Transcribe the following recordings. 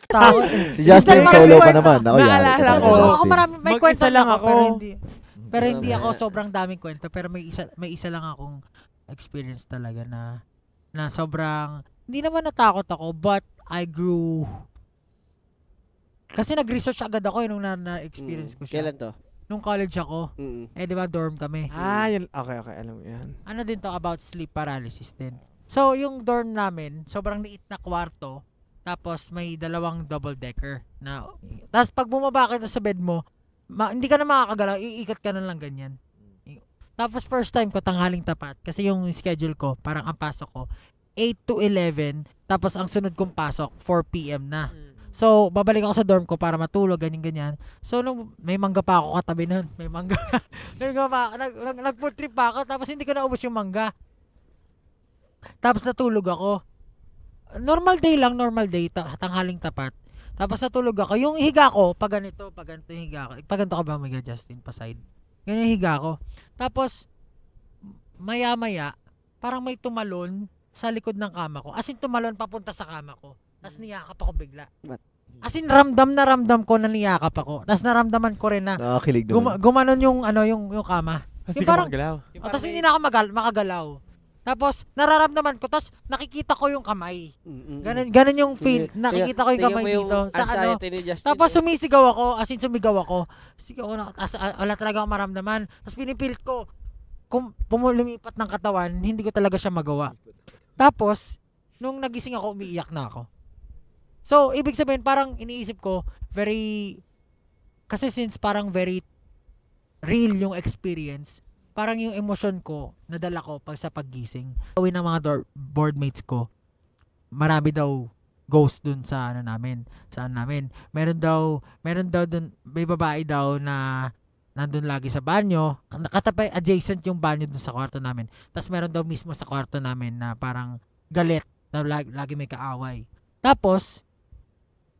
Takot. Si Justin Minsan solo marami- pa naman. Ako yan. Naalala ko. Ako marami, may Mag-isa kwento lang lang ako, ako. pero hindi ako Mamaya. sobrang daming kwento, pero may isa lang akong experience talaga na sobrang, hindi naman natakot ako, but I grew, kasi nag-research agad ako nung na-experience ko siya. Kailan to? Nung college ako, di ba dorm kami. Yun. Okay, alam mo yan. Ano din to about sleep paralysis din. So, yung dorm namin, sobrang liit na kwarto, tapos may dalawang double decker na, tapos pag bumaba ka sa bed mo, hindi ka na makakagalaw, iikot ka na lang ganyan. Tapos first time ko tanghaling tapat, kasi yung schedule ko, parang ang pasok ko 8 to 11, tapos ang sunod kong pasok 4 PM na. So, babalik ako sa dorm ko para matulog, ganyan-ganyan. So, nung may mangga pa ako katabi nun, may mangga. Nag-food trip pa ako, tapos hindi ko naubos yung mangga. Tapos natulog ako. Normal day, tanghaling tapat. Tapos natulog ako. Yung higa ko, pag ganito yung higa ko. Pag ganito ka ba, mga Justin, pa side? Ganyan yung higa ko. Tapos, maya-maya, parang may tumalon sa likod ng kama ko. As in, tumalon papunta sa kama ko. Tapos niyakap ako bigla. What? As in, ramdam ko na niyakap ako. Tapos naramdaman ko rin na Nakakilig naman. gumanon yung kama. Tapos Yung di ka parang- magalaw. Tapos hindi na ako makagalaw. Tapos nararamdaman ko, tapos nakikita ko yung kamay. Ganun yung feel. Nakikita ko yung kamay dito. Sa ano. Tapos sumisigaw ako, as in sumigaw ako. Sigaw ako, wala talaga akong maramdaman. Tapos pinipilit ko, kung lumipat ng katawan, hindi ko talaga siya magawa. Tapos, nung nagising ako, umiiyak na ako. So, ibig sabihin, parang iniisip ko, kasi since parang very real yung experience, parang yung emosyon ko, nadala ko pag sa paggising. Gawin ng mga boardmates ko, marami daw ghost dun sa namin. Meron daw dun, may babae daw na nandun lagi sa banyo, katabi adjacent yung banyo dun sa kwarto namin. Tapos meron daw mismo sa kwarto namin na parang galit, na lagi may kaaway. Tapos,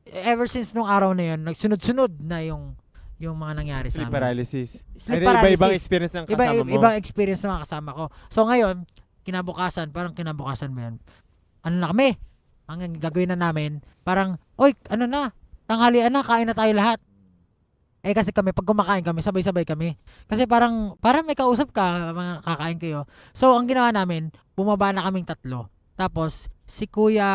ever since nung araw na yun, nagsunod-sunod na yung mga nangyari sa Sleep amin. paralysis. Sleep Ay, paralysis. Iba-ibang experience ng kasama mo. Ibang experience ng mga kasama ko. So ngayon, kinabukasan mo yan. Ano na kami? Ang gagawin na namin, parang, oy, ano na, tanghalian na, kain na tayo lahat. Kasi kami, pag kumakain kami, sabay-sabay kami. Kasi parang may kausap ka, mga kakain kayo. So, ang ginawa namin, bumaba na kaming 3. Tapos, si Kuya,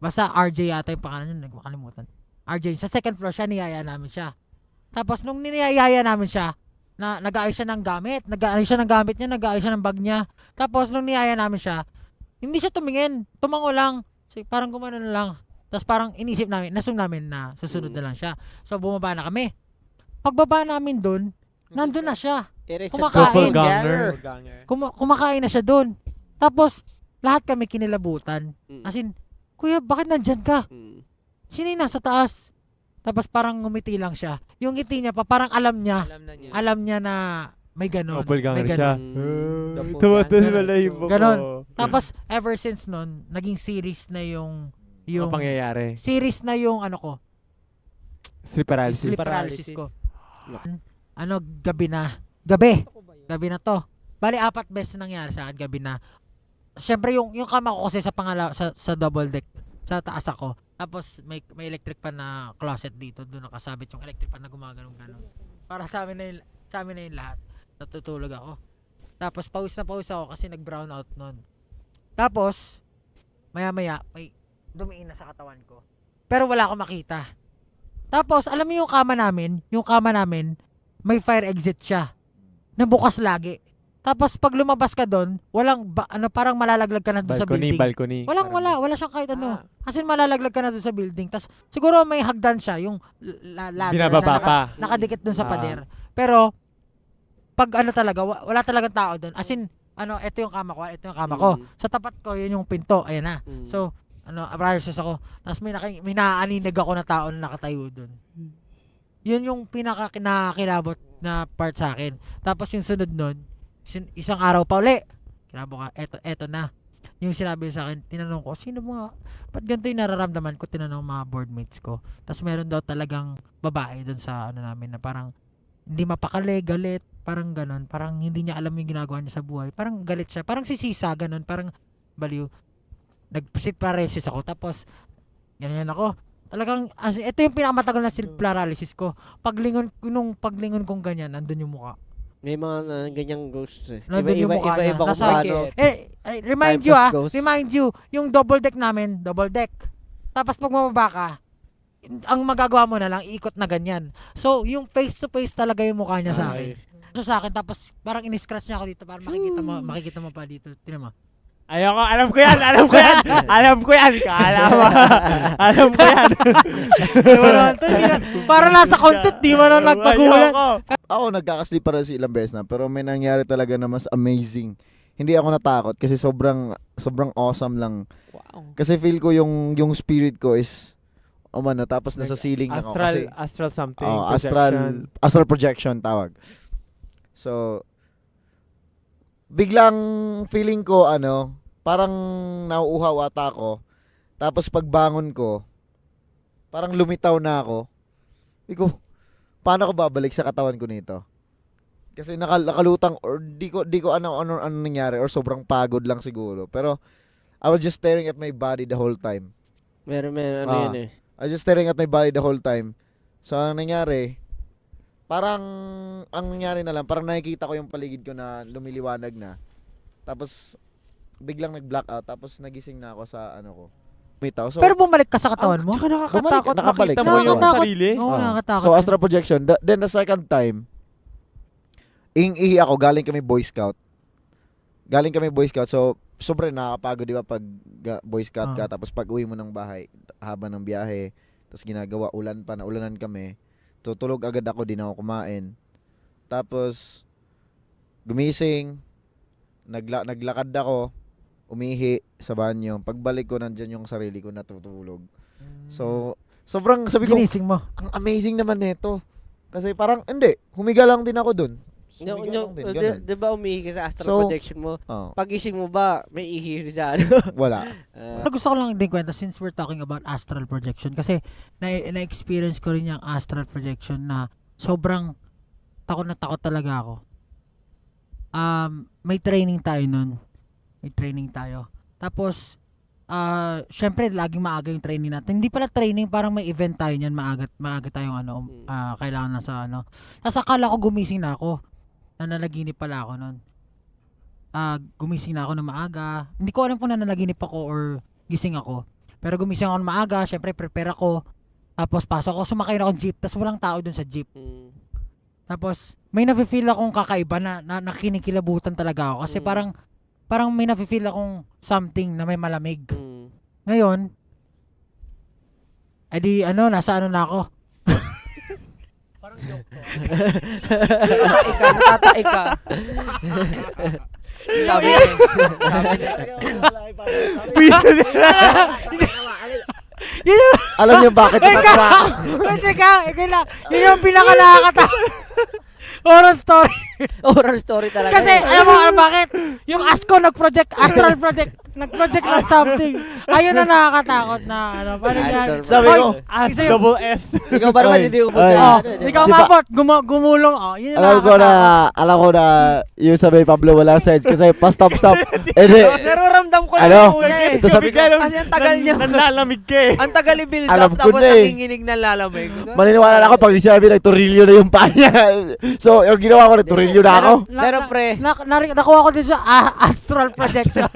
basta RJ yata yung pangalan niya, nagmakalimutan. RJ, sa second floor siya, niyaya namin siya. Tapos, nung niyaya namin siya, nag-aayos siya ng gamit, nag-aayos siya ng bag niya. Tapos, nung niyaya namin siya, hindi siya tumingin, tumango lang. So, parang gumano na lang. Tapos parang inisip namin, nasum namin na susunod na lang siya. So bumaba na kami. Pagbaba namin doon, nandun na siya. Kumakain. Doppelganger. Kumakain na siya doon. Tapos lahat kami kinilabutan. As in, kuya, bakit nandyan ka? Sino yung nasa taas? Tapos parang ngumiti lang siya. Yung ngiti niya pa, parang alam niya na may ganon. Doppelganger May siya. ganon. Tumatas balahibo ko. Ganon. Tapos ever since nun, naging series na yung Mga pangyayari. series na yung ano ko, Sleep paralysis. sleep paralysis ko. Gabi na to. Bali 4 beses nangyari sa akin gabi na. Syempre yung kama ko kasi sa double deck, sa taas ako. Tapos may electric fan na closet dito, doon nakasabit yung electric fan na gumagano-gano. Para sa amin na yung lahat. Natutulog ako. Tapos pawis ako kasi nag-brown out noon. Tapos maya-maya may dumiin na sa katawan ko. Pero wala akong makita. Tapos, alam mo yung kama namin, may fire exit siya. Nabukas lagi. Tapos, pag lumabas ka doon, parang malalaglag ka na doon sa building. Balcony. Wala siyang kahit ano. Kasi malalaglag ka na doon sa building. Tapos, siguro may hagdan siya, yung ladder Binababa pa. nakadikit doon sa pader. Pero, pag talaga, wala talagang tao doon. As in, ito yung kama ko. Sa tapat ko, yun yung pinto. Ayan na. So, paralysis ako. Tapos may naaaninag ako na tao na nakatayo doon. Yun yung pinaka-kinakilabot na part sa akin. Tapos yung sunod nun, isang araw pa uli. Kinabot ka, eto na. Yung sinabi sa akin, tinanong ko, sino mga, ba't ganito yung nararamdaman ko, tinanong mga boardmates ko. Tapos meron daw talagang babae doon sa namin na parang hindi mapakali, galit, parang ganon. Parang hindi niya alam yung ginagawa niya sa buhay. Parang galit siya, parang sisisa, ganon, parang baliw. Nag-sleep paralysis ako, tapos ganyan ako. Talagang, ito yung pinakamatagal na sleep paralysis ko. Paglingon kong ganyan, nandun yung mukha. May mga ganyang ghosts eh. Nandun yung mukha niya. Iba kung Nasa- paano. Remind Types you of ghosts. remind you, yung double deck namin, double deck. Tapos pag mababa ka, ang magagawa mo na lang, ikot na ganyan. So, yung face to face talaga yung mukha niya sa akin. So, sa akin, tapos parang in-scratch niya ako dito para makikita mo pa dito. Tingnan mo. Ayoko, alam ko yan. Kala mo. Alam ko yan. Para nasa content, di mo na nagpagulat. Ayoko. Ako nagkakasleep para si ilang beses na, pero may nangyari talaga na mas amazing. Hindi ako natakot kasi sobrang awesome lang. Wow. Kasi feel ko yung spirit ko is tapos nasa ceiling lang ako kasi Astral something. astral projection tawag. So biglang feeling ko parang nauuhaw ata ako. Tapos pagbangon ko, parang lumitaw na ako. Iko, paano ko babalik sa katawan ko nito? Kasi nakalutang or di ko ano nangyari or sobrang pagod lang siguro. Pero I was just staring at my body the whole time. Meron ano Ah. yun eh. I was just staring at my body the whole time. So ang nangyari, ang nangyari na lang, parang nakikita ko yung paligid ko na lumiliwanag na. Tapos biglang nag-blackout, tapos nagising na ako sa ko. Bitaw. So, Pero bumalik ka sa katawan mo? Tsaka nakakatakot. Nakabalik. Makita mo yung Nakakatakot. sarili. Oo, Ah. nakakatakot. So astral projection. Then the second time, ihi ako, galing kami Boy Scout. So sobrang nakakapagod, di ba, pag Boy Scout ka, tapos pag uwi mo ng bahay, haba ng biyahe, tapos ginagawa, ulanan kami. Tutulog agad ako, di na ako kumain. Tapos, gumising, naglakad ako, umihi sa banyo. Pagbalik ko, nandyan yung sarili ko natutulog. So, sobrang, sabi ko, ginising mo. ang amazing naman nito. Kasi parang, hindi, humiga lang din ako dun. Humiga lang din, ganun. Di ba umihi ka sa astral So, projection mo? Oh, Pagising mo ba, may ihi sa wala. Pero gusto ko lang din kwenta since we're talking about astral projection kasi na-experience ko rin yung astral projection na sobrang takot na takot talaga ako. May training tayo nun. Tapos, syempre laging maaga yung training natin. Hindi pala training, parang may event tayo niyan, maaga tayong kailangan na sa Tapos akala ko gumising na ako. Nananaginip pala ako nun. Gumising na ako na maaga. Hindi ko alam kung nananaginip ako or gising ako. Pero gumising ako na maaga, syempre prepare ako. Tapos pasok ako, sumakay na akong jeep, tapos walang tao dun sa jeep. Tapos may nafe-feel akong kakaiba na nakinikilabutan talaga ako kasi parang may nafe-feel akong something na may malamig. Ngayon, edi nasa na ako. Parang joke to. Natatay ka. Sabi Alam niyo bakit natatawa ako? Teka, yun yung pinaka nakakatawa. Horror story. Horror story talaga. Kasi alam mo bakit? Yung ASCO astral project ng something. Ayun na nakakatakot na paano yan? Sabi ko, As Isa yung- double S. Ikaw ba naman Ay, hindi umubos ay. sa Oh, ano eh. ikaw Si Pa- mabot, gumulong. Yun yung nakakatakot. alam ko na yung sabi Pablo wala sense kasi pa-stop. Hindi. Nararamdam ko na Ano? yung una eh. Ito sabi ko, Kasi ang tagal niya. Nanlalamig ka eh. Ang tagal i-build Alam up ko tapos na eh. nanginginig na lalamig. maniniwala na ako pag di sinabi nagturilyo na yung paa niya. So, yung ginawa ko, nagturilyo na ako. Pero pre, Nakuha ko din sa astral projection.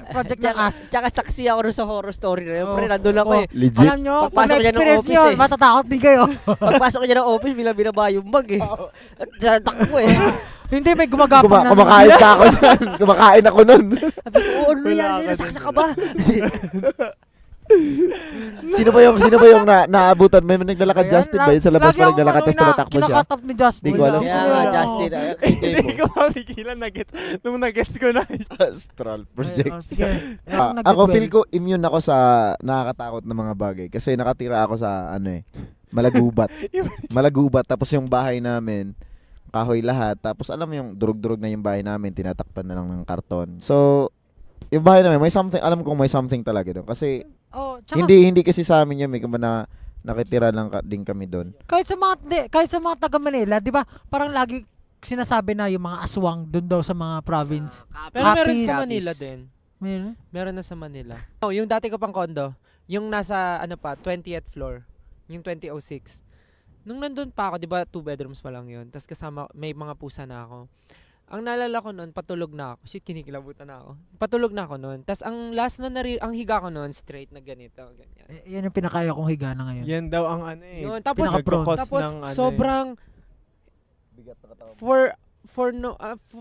Project ng tsaka saksi ako rin sa horror story na yun. Pre, Oh. nandun ako Oh. eh. Legit. Alam nyo, pag Pagpasok niya ng na-experience office nyo, eh. matatakot din kayo. Pagpasok niya ng office, binaba yung bag eh. At takbo eh. Hindi, may gumagapang na. Kumakain ka ako nun. Kumakain ako nun. Sabi ko, ano nangyari? Nasaksak ka ba? Sino ba yung naabutan? May naglalakad Justin ba yun sa labas pa naglalakad tapos tumatakbo siya? Kinakat up ni Justin. Di ko alam. Kaya nga, Justin. Hindi ko mapigilan nung nag-gets ko na. Astral projection. Sige. Ako feel ko immune ako sa nakakatakot na mga bagay kasi nakatira ako sa Malagubat. Malagubat tapos yung bahay namin kahoy lahat tapos alam mo yung durug-durug na yung bahay namin tinatakpan na lang ng karton. So yung bahay namin may something, alam kong may something talaga doon kasi hindi kasi sa amin yun, may kumbaga nakitira lang din kami doon. Kahit sa mga taga Manila, 'di ba? Parang lagi sinasabi na yung mga aswang doon daw sa mga province. Pero meron Happy- sa Manila din. Meron? Meron na sa Manila. Oh, yung dati ko pang kondo, Yung nasa, 20th floor. Yung 2006. Nung nandun pa ako, di ba, 2 bedrooms pa lang yun. Tapos kasama, may mga pusa na ako. Ang naalala ko noon, patulog na ako. Shit, kinikilabutan na ako. Patulog na ako noon. Tapos ang last na ang higa ko noon, straight na ganito, ganyan. Yan yung pinakaya kong higa na ngayon. Yan daw ang ano eh. Yun, tapos, Pinaka-prone. tapos ng, ano, sobrang, Bigat na katawan.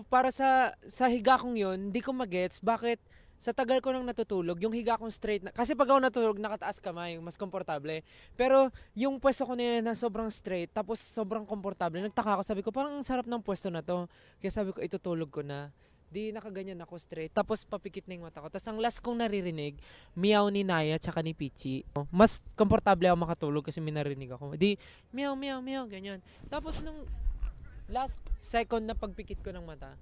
para sa higa kong yun, hindi ko magets bakit sa tagal ko nang natutulog, yung higa kong straight na, kasi pag ako natulog, nakataas kamay, mas komportable. Pero yung pwesto ko na sobrang straight, tapos sobrang komportable, nagtaka ako, sabi ko, parang ang sarap ng pwesto na to. Kaya sabi ko, itutulog ko na. Di nakaganyan ako straight, tapos papikit na yung mata ko. Tapos ang last kong naririnig, meow ni Naya tsaka ni Pichi. Mas komportable ako makatulog kasi may narinig ako. Di, meow, meow, meow, ganyan. Tapos nung last second na pagpikit ko ng mata,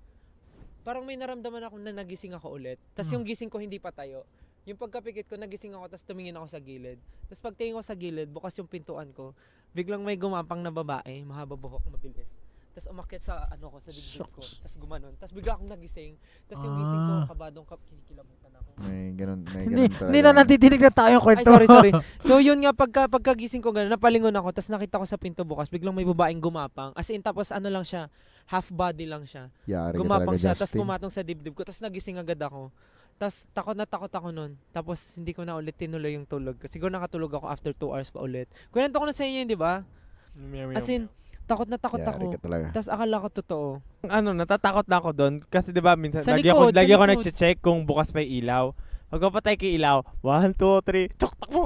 parang may naramdaman ako na nagising ako ulit. Tapos yung gising ko hindi pa tayo. Yung pagkapikit ko, nagising ako, tapos tumingin ako sa gilid. Tapos pagtingin ko sa gilid, bukas yung pintuan ko, biglang may gumapang na babae, mahaba buhok, mabilis. Tapos umakyat sa ko, sa dibdib ko. Tapos gumanon. Tapos bigla akong nagising. Tapos yung gising ko, kabadong kinikilabutan ako. May ganun Hindi talaga. na natidinig na tayo yung Ay, kwento. sorry. So yun nga, pagkagising ko gano'n, napalingon ako, tapos nakita ko sa pinto bukas, biglang may babaeng gumapang. As in, tapos lang siya, half body lang siya. Yari ka Gumapang talaga, siya, tapos Justin. pumatong sa dibdib ko, tapos nagising agad ako. Tapos takot na takot ako nun. Tapos hindi ko na ulit tinuloy yung tulog. Siguro nakatulog ako after 2 hours pa ulit. Kwento ko na sa inyo yun, di ba? Meow, meow, As in, takot na takot Yari ako. ka talaga. Tapos akala ko totoo. natatakot na ako doon kasi 'di ba minsan Sa lagi likod, ako sa likod. nagche-check kung bukas pa yung ilaw. Pag papatay ko yung ilaw, 1 2 3, tuk takbo.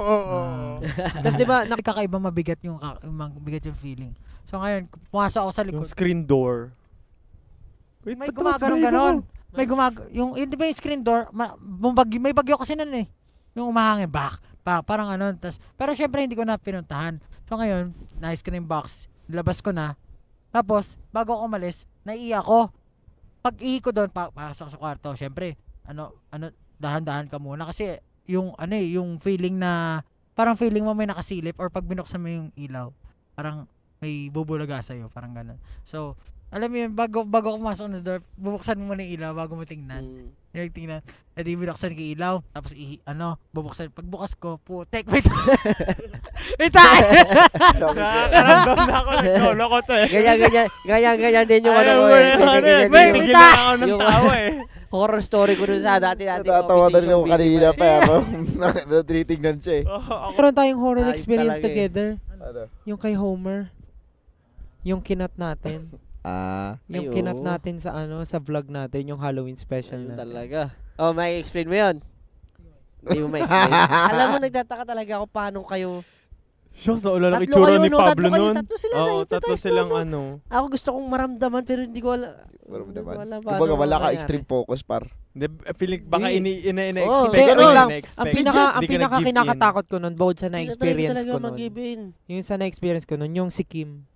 Tapos di ba, Kakaiba mabigat mabigat yung feeling. So ngayon, pumasok ako sa Yung likod. screen door. Wait, May ba't naman gumagano sabihin ganon. mo? May di ba yung screen door, may bagyo kasi nun eh. Yung umahangin, parang ano. Pero syempre hindi ko na pinuntahan. So ngayon, nice ko na yung box. Labas ko na. Tapos, bago ako umalis, naiiyak ko. Pag ihi ko doon, pasok sa kwarto, syempre, dahan-dahan ka muna. Kasi, yung feeling na, parang feeling mo may nakasilip or pag binuksan mo yung ilaw, parang may bubulaga sa'yo, parang gano'n. So, alam mo yun, bago pumasok na door, bubuksan mo muna yung ilaw bago mo tingnan. Yung tingnan, edi binuksan ko yung ilaw, tapos bubuksan, pagbukas ko, putek, may tayo! Nakaramdam na ako, naglolo ko to eh. Ganyan din yung ano ko Ayaw mo eh. na, ano eh. Ganyan din May yung Bigyan na ako ng Yung- tao eh. horror story ko dun sa dati Natatawa din ako kanina pa. Tinitingnan siya eh. Ako meron tayong horror Ayos experience talaga eh. together. Ano? Yung kay Homer. Yung kinat natin. Yung Ay, kinat oo. natin sa vlog natin, yung Halloween special Ayun natin. talaga. Oh, may explain mo yun? Hindi mo ma-explain. Alam mo, nagtataka talaga ako paano kayo. Shucks, sa ulan ng Tatlo itsura kayo, ni no? Pablo Tatlo kayo, nun. tatlo sila na, Oo, hypnotize tatlo silang no? ano. Ako gusto kong maramdaman pero hindi ko alam. Kumbaga wala ka extreme focus par. Feeling baka Hindi. ina-expect. Oo, Hindi, ganun. wait lang. ina-expect. Ang Hindi pinaka ka nag-give in. kinakatakot ko nun, bukod sa na-experience talaga ko nun. mag-give in. Yung sa na-experience ko nun, yung si Kim.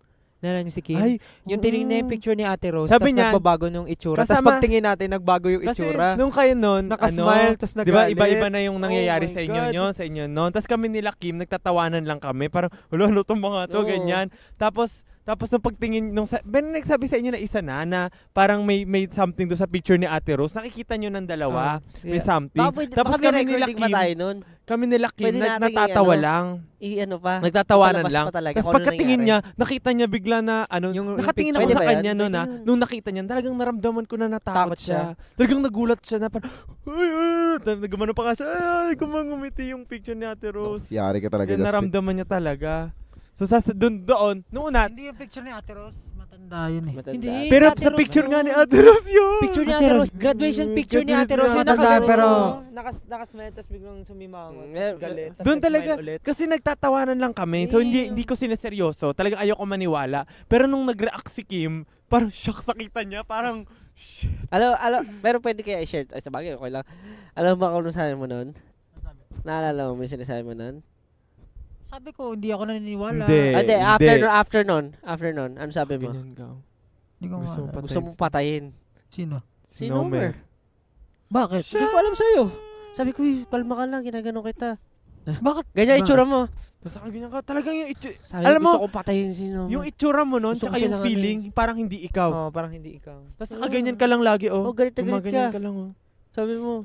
Nalala niyo si Kim? Ay, Yung tinignan yung picture ni Ate Rose, Sabi tapos niya, nagbabago yung itsura. Tapos kasama- pagtingin natin, nagbago yung kasi itsura. nung kayo nun, Nakasmile, tapos di ba nagalit. iba-iba na yung nangyayari Oh sa my inyo God. yun, sa inyo nun. Tapos kami nila Kim, nagtatawanan lang kami. Parang, hulo tong mga to, Oo. ganyan. Tapos nung pagtingin, nagsabi sa inyo na isa na parang may something doon sa picture ni Ate Rose. Nakikita nyo ng dalawa, may something. Tapos Baka may kami nila recording pa Kim, tayo nun. Pwede natin natatawa i-ano, lang. I-ano pa. Nagtatawanan Ipalabas lang. pa talaga Tapos kung ano pagkatingin nangyari. niya, nakita niya bigla na Yung nakatingin picture. ako sa Pwede ba kanya yan? noon Pwede yun. nung nakita niya, talagang naramdaman ko na natakot Takot siya. siya. Talagang nagulat siya na parang, ay, gumano pa nga siya, ay, gumangumiti yung picture ni Ate Rose. Yari ka talaga, Kaya Justin. naramdaman niya talaga. So doon, nung una, Hindi yung picture ni Ate Rose, matanda yun eh. Matanda. Hindi. pero Ate sa Rose picture yun. nga ni Ate Rose yun. Picture ni Ate Ate Rose. Rose. Graduation picture ni Ate Rose. Yung Matanda, pero- Nakasmile, tapos biglang sumimangot. Mm, Tapos galit. Tapos Doon nag-smile talaga, ulit. kasi nagtatawanan lang kami. So hindi ko sinaseryoso. Talagang ayoko maniwala. Pero nung nag-react si Kim, parang shock sa kita niya. Parang, shit. Pero pwede kaya i-share. Ay, sabagay, okay lang. Alam mo ba kung ano sabi mo nun? Naalala mo may sinasabi mo nun? Sabi ko, hindi ako naniniwala. Hindi. Hindi, hindi. after nun. Ano sabi mo? Ganyan ka. Hindi ko Gusto mo maalala. Gusto mong patayin. Sino? Si No, Nomer. Bakit? Hindi ko alam sa'yo. Sabi ko, kalma ka lang, ginaganon kita. Bakit? Ganyan Bakit? itsura mo. Tapos ako ganyan ka, talagang yung itsura. Sabi Alam ko, gusto mo, kong patayin si Nomer. Yung itsura mo nun, Gusto ko tsaka yung silang feeling, parang hindi ikaw. Oo, parang hindi ikaw. Tapos nakaganyan ka lang lagi, oh. Oh, galit na galit Gumaganyan ka. ka lang, oh. Sabi mo,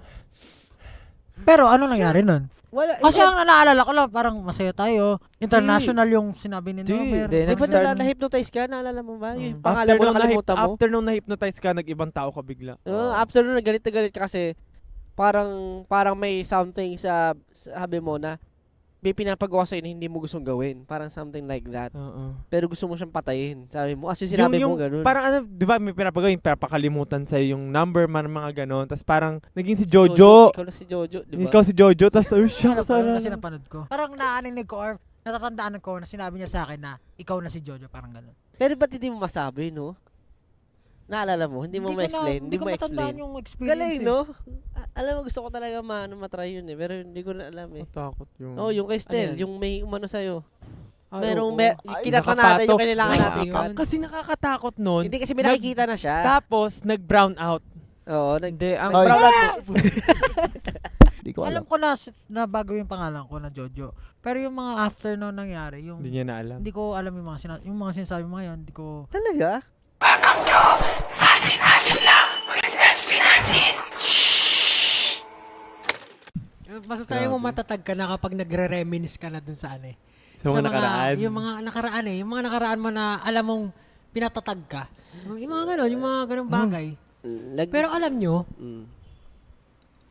Pero ano nangyari nun? Wala. Kasi ang naalala ko lang, parang masaya tayo. International yung sinabi ni Nomer. Hindi, Di ba Next time- na-hypnotize ka? Naalala mo ba? Yung Mm. pangalan mo nakalimutan mo? After nung na-hypnotize ka, nag-ibang tao ka bigla. After nun, galit na galit ka kasi parang may something sa sabi mo na may pinapagawa sa'yo na hindi mo gustong gawin. Parang something like that. Oo. Pero gusto mo siyang patayin. Sabi mo, kasi sinabi mo ganun. Parang ano, di ba may pinapagawin, pinapakalimutan sa'yo yung number, mga ganon. Tapos parang naging si Jojo. Ikaw na si Jojo, di ba? Ikaw si Jojo, tapos siya Alam ko yun kasi sana. napanood ko. Parang naaninig ko or natatandaan ko na sinabi niya sa akin na ikaw na si Jojo, parang gano'n. Pero ba't hindi mo masabi, no? Naalala mo? Hindi mo ma-explain? Hindi ko matandaan ma-explain? yung experience. Galing, eh. no? Alam mo, gusto ko talaga matry yun eh. Pero hindi ko na alam eh. Takot yung... Oh, yung kay Stel, Ano yan? yung may umano sa'yo. Ay, Merong, oo. kinata natin yung kailangan Ay, natin. yun. Kasi nakakatakot nun. Hindi kasi may nakikita na siya. Tapos, nag-brown out. Oo, Hindi, ang Ay. brown out. Di ko Alam alam. ko na bago yung pangalan ko na Jojo. Pero yung mga after noon nangyari, yung Hindi niya na alam. hindi ko alam yung mga sinasabi mo ngayon, hindi ko Talaga? Masasabi mo Grabe. matatag ka na kapag nagre-reminisce ka na dun sa ano eh. Sa mga nakaraan. Yung mga nakaraan eh. Yung mga nakaraan mo na alam mong pinatatag ka. Yung mga ganon, yung mga ganong bagay. Pero alam nyo, Mm.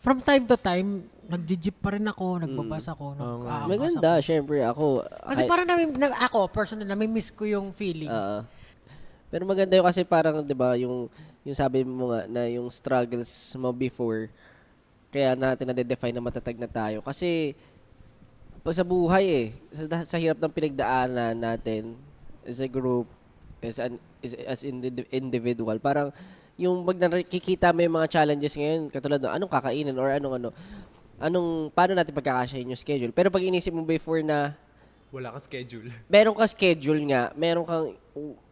from time to time, nag-jeep pa rin ako, nagbabasa ako, Oo nga. nag-aangkas Maganda, ako. syempre ako. Kasi parang ako, personal, nami-miss ko yung feeling. Oo. Pero maganda yun kasi parang, 'di ba, yung sabi mo nga na yung struggles mo before kaya natin na-define na matatag na tayo kasi pag sa buhay sa hirap ng pinagdaanan natin as a group as individual parang yung pag nakikita mo yung mga challenges ngayon katulad ng anong kakainin or anong paano natin pagkakasyahin yung schedule pero pag inisip mo before na Wala kang schedule. meron kang schedule nga, meron kang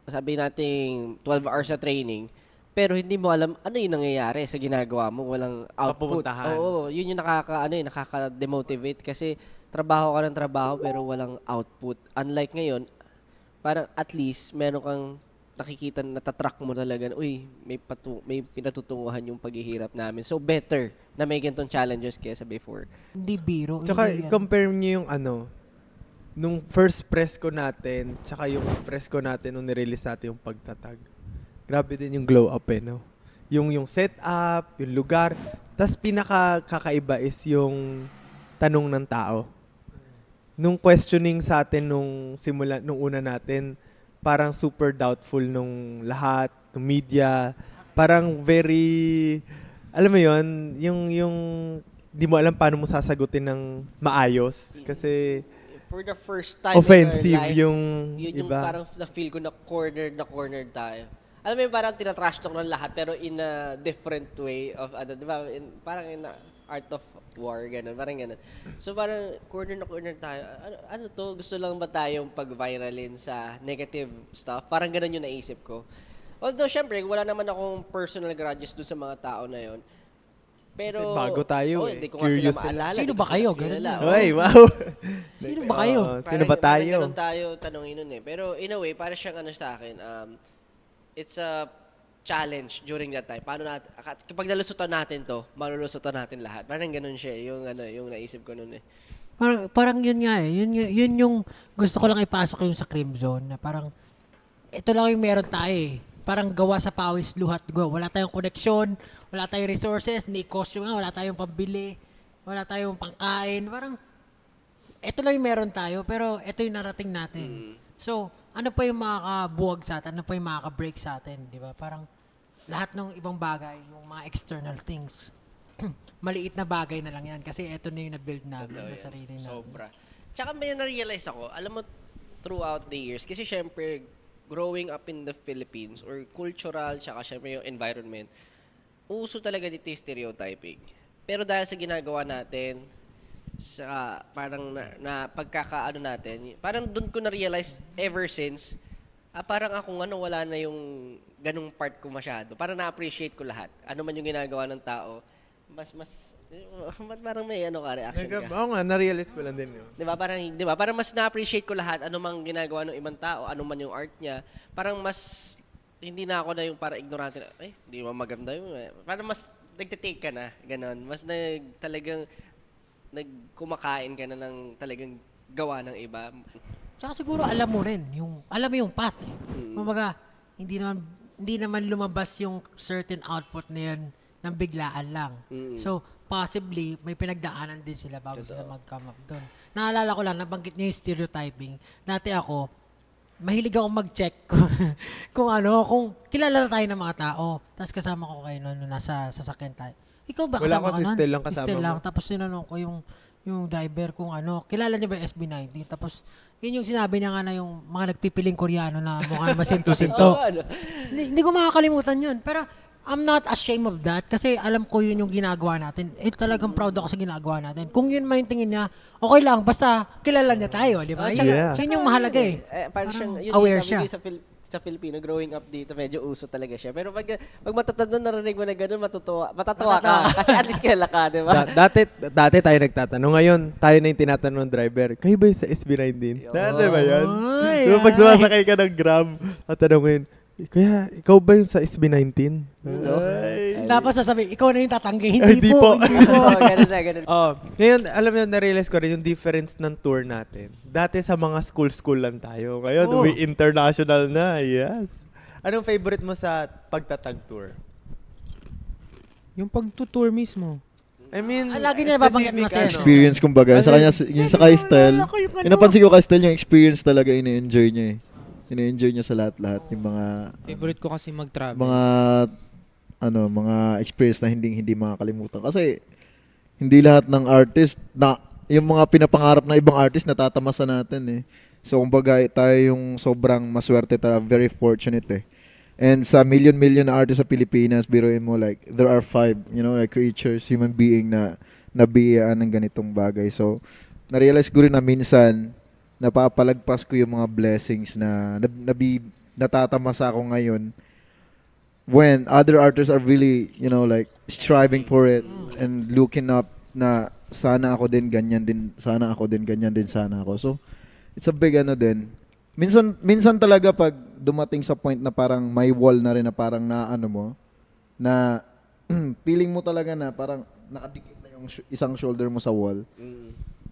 sabi nating 12 hours na training, pero hindi mo alam ano yung nangyayari sa ginagawa mo, walang output. Mapupuntahan. Oo, yun yung nakaka-demotivate kasi trabaho ka ng trabaho pero walang output. Unlike ngayon, parang at least meron kang nakikita natatrack mo talaga, uy, may pinatutunguhan yung paghihirap namin. So better na may ganitong challenges kaysa before. Hindi biro. Tsaka, hindi yan. compare niyo yung nung first press ko natin, tsaka yung press ko natin nung nirelease natin yung pagtatag. Grabe din yung glow up no? Yung setup, yung lugar. Tas pinaka-kakaiba is yung tanong ng tao. Nung questioning sa atin nung una natin, parang super doubtful nung lahat, nung media. Parang very, alam mo yon yung di mo alam paano mo sasagutin ng maayos. Kasi For the first time offensive in our life, yung yun yung iba. parang na-feel ko na cornered tayo. Alam mo yung parang tinatrash talk ng lahat pero in a different way of di ba? Parang in a art of war, ganun. Parang ganun. So parang corner tayo. Ano to? Gusto lang ba tayong pag-viralin sa negative stuff? Parang ganun yung naisip ko. Although, syempre, wala naman akong personal grudges dun sa mga tao na yon. Pero, Kasi bago tayo hindi ko nga Curious sila maalala. Sino hindi ba ko kayo? sila Ganun kilala. yun. Oo. Uy, wow! Sino ba kayo? Oo, sino ba tayo? Parang ganun tayo tanongin nun eh. Pero in a way, parang siyang sa akin, it's a challenge during that time. Paano natin, kapag nalusutan natin to, malulusutan natin lahat. Parang ganun siya, yung naisip ko nun eh. Parang yun nga eh. Yun yung gusto ko lang ipasok yung sa Cream Zone na parang ito lang yung meron tayo eh. Parang gawa sa pawis luhat. Wala tayong koneksyon, wala tayong resources, ni costume nga, wala tayong pambili, wala tayong pangkain. Parang ito lang yung meron tayo pero ito yung narating natin. So, ano pa yung makakabuwag sa atin? Ano pa yung makaka-break sa atin? Di ba? Parang lahat ng ibang bagay, yung mga external things, maliit na bagay na lang yan kasi ito na yung na-build namin sa sarili namin. Sobra. Tsaka may na-realize ako, alam mo, throughout the years, kasi syempre, growing up in the Philippines, or cultural, tsaka syempre yung environment, uso talaga dito yung stereotyping. Pero dahil sa ginagawa natin, sa parang na pagkakaano natin, parang doon ko na-realize ever since, parang ako wala na yung ganung part ko masyado. Parang na-appreciate ko lahat. Ano man yung ginagawa ng tao, parang may reaction ka. Oo nga, na-realize ko lang din yun. 'Di ba? Parang mas na-appreciate ko lahat ano mang ginagawa ng ibang tao, ano man yung art niya. Parang mas hindi na ako na yung para ignorante na, hindi mo maganda yun. Parang mas nagte-take ka na, ganon. Mas talagang nagkumakain ka na ng talagang gawa ng iba. Tsaka siguro alam mo rin, alam mo yung path eh. Kumbaga, hindi naman lumabas yung certain output na yun ng biglaan lang. So, possibly, may pinagdaanan din sila bago sila mag-come up doon. Naalala ko lang, nabanggit niya yung stereotyping. Dati ako, mahilig ako mag-check kung kilala na tayo ng mga tao. Tapos kasama ko kayo noon, nasa sasakyan tayo. Ikaw ba Wala kasama ko, ka si nun? Stel lang kasama Si Stel lang. mo. Tapos sinanong ko yung driver kung kilala niya ba yung SB19? Tapos, yun yung sinabi niya nga na yung mga nagpipiling Koreano na mukha na masinto-sinto. Hindi ko makakalimutan yun. Pero, I'm not ashamed of that kasi alam ko yun yung ginagawa natin. Talagang proud ako sa ginagawa natin. Kung yun man yung tingin niya, okay lang, basta kilala niya tayo, di ba? Yeah. Yun yung mahalaga eh. Parang siyang, Parang yun aware yung siya. sabi ko sa Filipino, growing up dito, medyo uso talaga siya. Pero pag matatanda narinig mo na gano'n, matatawa ka. Kasi at least kilala ka, di ba? Dati tayo nagtatanong. Ngayon, tayo na yung tinatanong ng driver, kayo ba yung sa SB19? Dati ba yan? Ay, Diba pag sumasakay ka ng Grab, tatanungin, kaya, ikaw ba yung sa SB19? Ay. Tapos sasabi, ikaw na yung tatanggi. Ay, Hindi di po. po. Ganun na, ganun. Ngayon, alam mo, na-realize ko rin yung difference ng tour natin. Dati sa mga school lang tayo. Ngayon, we international na. Yes. Anong favorite mo sa pagtatag tour? Yung pagtutour mismo. I mean, Lagi niya babanggit mo specific, kasi. Experience kumbaga. Sa kanya, yung sa kay Style, yung napansin ko kay Style, yung experience talaga ini-enjoy niya eh. Ini-enjoy niya sa lahat-lahat. Yung mga Favorite ko kasi mag-travel. mga experience na hindi makakalimutan. Kasi hindi lahat ng artist na yung mga pinapangarap na ibang artist natatamasa natin eh. So kumbaga tayo yung sobrang maswerte talaga, very fortunate eh. And sa million na artists sa Pilipinas, biruin mo like there are 5, like creatures, human being na nabiyaan ng ganitong bagay. So na-realize ko rin na minsan napapalagpas ko yung mga blessings na natatamasa ako ngayon when other artists are really, like striving for it and looking up na sana ako din ganyan din, sana ako din ganyan din sana ako. So, it's a big din. Minsan talaga pag dumating sa point na parang may wall na rin na parang na feeling mo talaga na parang nakadikit na yung isang shoulder mo sa wall.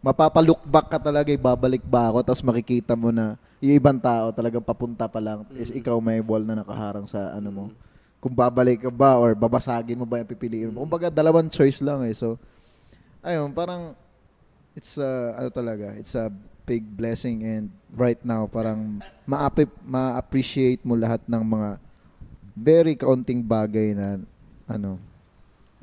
Mapapalook back ka talaga, babalik ba ako, tapos makikita mo na yung ibang tao talagang papunta pa lang is ikaw may wall na nakaharang sa mo. Kung babalik ka ba or babasagin mo ba yung pipiliin mo. Kumbaga, dalawang choice lang eh. So, ayun, parang it's a big blessing and right now, parang ma-appreciate mo lahat ng mga very kaunting bagay na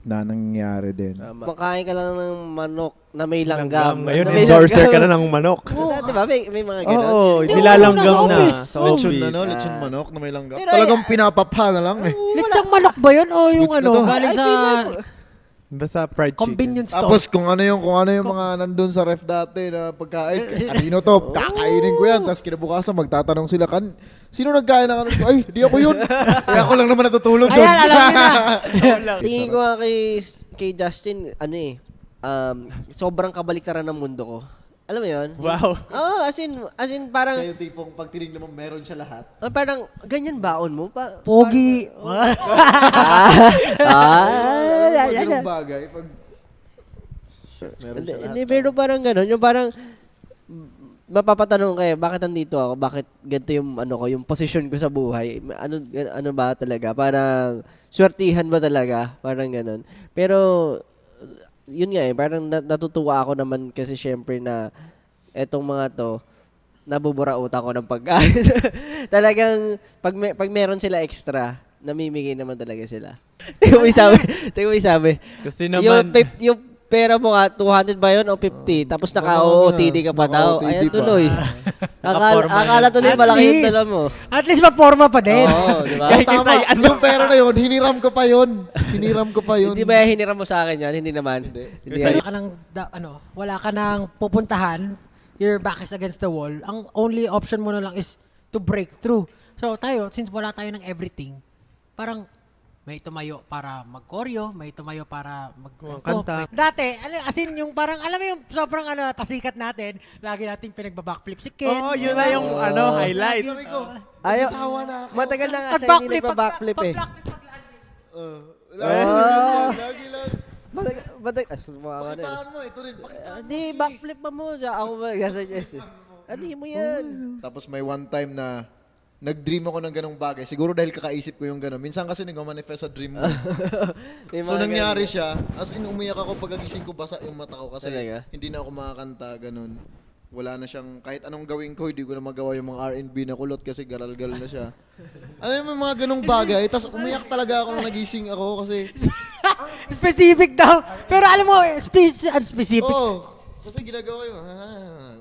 na nangyayari din. Makain ka lang ng manok na may langgam. Ngayon, Na may endorser langgam. ka na ng manok. Diba? May mga ganun. Oo, Hindi, nilalanggam wala na. sa office. Sa Lechon office. lechon manok na may langgam. Pero Talagang pinapapha na lang eh. Lechong manok ba yun? O yung Goods na to. galing sa Basta fried chicken. convenience store? Tapos kung ano yung mga nandun sa ref dati na pagkain, kanino to, kakainin ko yan. Tapos kinabukasan magtatanong sila, sino nagkain na kanino? Ay, di ako yun. Kaya ako lang naman natutulog doon. Ayan, alam mo na. Tingin ko nga kay Justin, sobrang kabaliktaran ng mundo ko. Alam mo yun? Wow. Oo, as in parang, Kaya yung tipong pag tinignan mo, meron siya lahat. parang, ganyan baon mo? Pogi. Ganung bagay. Pag meron siya lahat. Hindi, pero parang gano'n. Yung parang, mapapatanong kayo, bakit nandito ako? Bakit ganito yung, yung position ko sa buhay? Ano ba talaga? Parang, swertihan ba talaga? Parang gano'n. Pero, yun nga parang natutuwa ako naman kasi syempre na etong mga to, nabubura utak ko ng pagkain. Talagang, pag meron sila extra, namimigay naman talaga sila. Tingnan mo yung sabi. Kasi naman, Yung pera mo nga, 200 ba yun o 50? Tapos naka-OOTD ka pa daw. Naka-OOTD Ayan pa. tuloy. Naka-forma Akala yan. tuloy At malaki yung least. dala mo. At least maporma pa din. Oo, di ba? Kahit Tama, isa, yung pera na yun, hiniram ko pa yun. Hiniram ko pa yun. Hindi ba hiniram mo sa akin yan? Hindi naman. Hindi. Wala ka nang wala ka nang pupuntahan, your back is against the wall. Ang only option mo na lang is to break through. So tayo, since wala tayo ng everything, parang may tumayo para mag-choreo, may tumayo para kanta. Dati, as in yung parang, alam mo yung sobrang pasikat natin, lagi nating pinagba-backflip si Ken. Oo, yun diba? na yung highlight. Sabi ko, Ayaw. asawa na ako. Matagal na nga At siya hindi nagpa-backflip eh. pag-backflip, pag-landing. Lagi lang. Matagal, Ba't sumama na yun? Pakitaan mo, ito rin. Pakitaan Di, backflip pa mo. Ako ba? Gasa ano mo yan? Tapos may one time na nag-dream ako ng ganong bagay. Siguro dahil kakaisip ko yung gano'n. Minsan kasi nag-manifest sa dream mo. May So mga nangyari ganun. siya. As in, umiyak ako pagkagising ko, basa yung mata ko kasi Talaga? hindi na ako makakanta, ganun. Wala na siyang, kahit anong gawin ko, hindi ko na magawa yung mga R&B na kulot kasi garal-gal na siya. Ano yung mga ganong bagay? Tapos umiyak talaga ako nung nagising ako kasi, Specific daw. Pero alam mo, specific. oo, kasi ginagawa yung,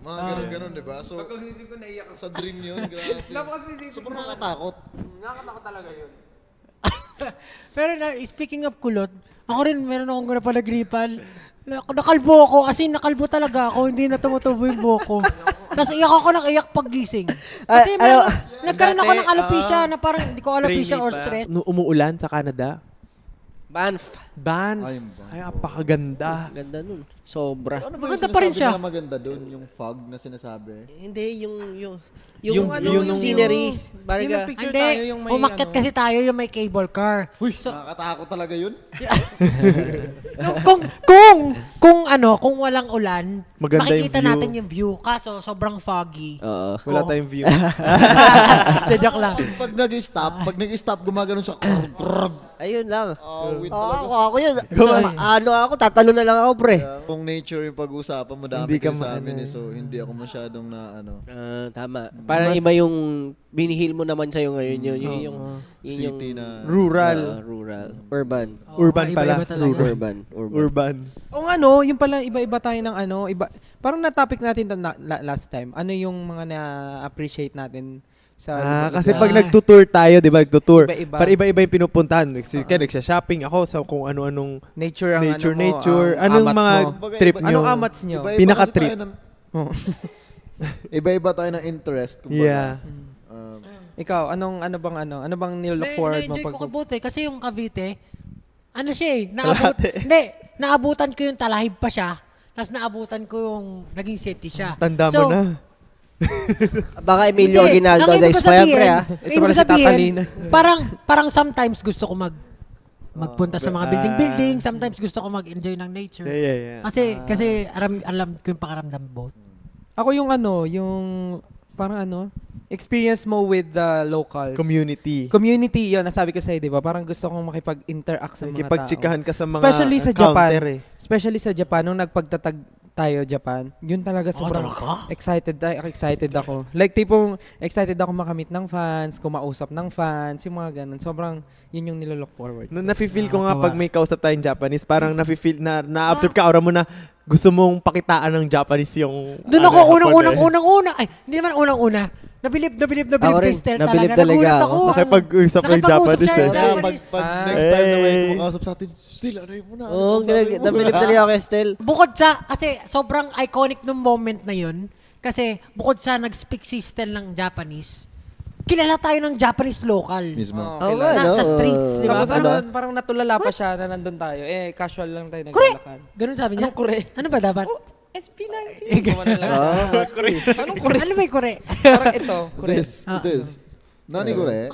mga ganon-ganon, di ba? So, Pagkagising ko naiyak ako. sa dream yun, grabe. Napaka-specific. Sobrang nakakatakot. Nakakatakot talaga yun. Pero speaking of kulot, ako rin meron akong napalagripan. Nakalbo ako, kasi nakalbo talaga ako, hindi na tumutubo yung buhok ko. Tapos iyak ako ng iyak paggising. Kasi meron, nagkaroon ako ng alopecia na parang hindi ko alopecia or stress. Umuulan sa Canada. Banff. Ban. Ay, Ay, apakaganda. Ganda nun. Sobra. Ano Maganda pa rin siya. Na maganda doon, yung fog na sinasabi? Hindi, yung Yung ano, view yung nung- scenery. Yung Bariga. nagpicture Hindi, tayo yung may umakyat ano. kasi tayo yung may cable car. Uy, nakakatakot talaga yun. Kung walang ulan, Maganda yung makikita view. natin yung view. Kaso sobrang foggy. Oo. Wala tayong view. De, joke lang. Pag nag-stop, gumagano'n siya. Ayun lang. Wait talaga. Ako yun. Ano ako, tatalo na lang ako, pre. Kung nature yung pag-uusapan, madami Hindi ka kayo sa maano amin eh. So, hindi ako masyadong na ano. Tama. Parang iba yung binihil mo naman sa'yo ngayon. Yun yung City na. Rural. rural. Urban. Urban Oo, pala. iba-iba talaga. Urban. Urban. O ano, yung pala iba-iba tayo ng ano, parang na-topic natin to last time. Ano yung mga na-appreciate natin sa Kasi pag nagtutour tayo, di ba, nagtutour. Iba-iba. Para iba-iba yung pinupuntahan. Kaya nagsha-shopping ako sa kung ano-anong nature ang nature. ano mo, Anong amats mga mo. trip nyo? Anong amats nyo? Iba-iba Pinaka-trip. kasi tayo ng- Oh. Iba-iba tayo ng interest. Kumbaga. Yeah. Um, Ikaw, ano bang nilook forward mo Na-enjoy pag ko kabuti kasi yung Cavite, ano siya naabutan ko yung Talahib pa siya, tapos naabutan ko yung naging city siya. Tanda So, mo na. Baka Emilio Hindi, Aguinaldo ang ibig next ko pa yan, sabihin- pre, Ito ibig ko pala si sabihin, Tatalina. parang sometimes gusto ko magpunta sa mga building, sometimes gusto ko mag-enjoy ng nature. Yeah. Kasi alam ko yung pakaramdam both. Ako yung parang experience mo with the locals. Community. Community, yun, nasabi ko sa'yo, di ba? Parang gusto kong makipag-interact sa mga tao. Nakikipagtsikahan ka sa mga Especially sa Japan. counter eh. Especially sa Japan, nung nagpagtatag tayo Japan, yun talaga sobrang excited ako. Like tipong excited ako makamit ng fans, kumausap ng fans, yung mga ganun. Sobrang yun yung nilolook forward. Nafe-feel ko nga Nakakatawa. pag may kausap tayong Japanese, parang nafe-feel na-observe ka aura mo na gusto mong pakitaan ng Japanese yung Doon ako unang-una. Ay, hindi naman unang-una. Nabilib Ako kay rin, Stel nabilib talaga. talaga Nagulat ako. ako. Nakipag-usap ng Nakipag-usap Japanese siya eh. ng Kaya Japanese. pag Ah. next time na may Hey. kumakausap sa atin, still, ano yun muna? Oo, nabilib talaga ako, Estel. Bukod sa, kasi sobrang iconic nung moment na yun, kasi bukod sa nag-speak si Stel ng Japanese, kilala tayo ng Japanese local. Mismo. Oo kilala. nga, no? Sa streets, di ba? Tapos parang natulala pa siya na nandun tayo. Casual lang tayo Kure! naglalakad. Ganun sabi niya. Anong kure? Ano ba dapat? SP19. Gumawa na lang siya. Anong kure? Ano may kure? Parang ito, kure. This. Nani ko rin?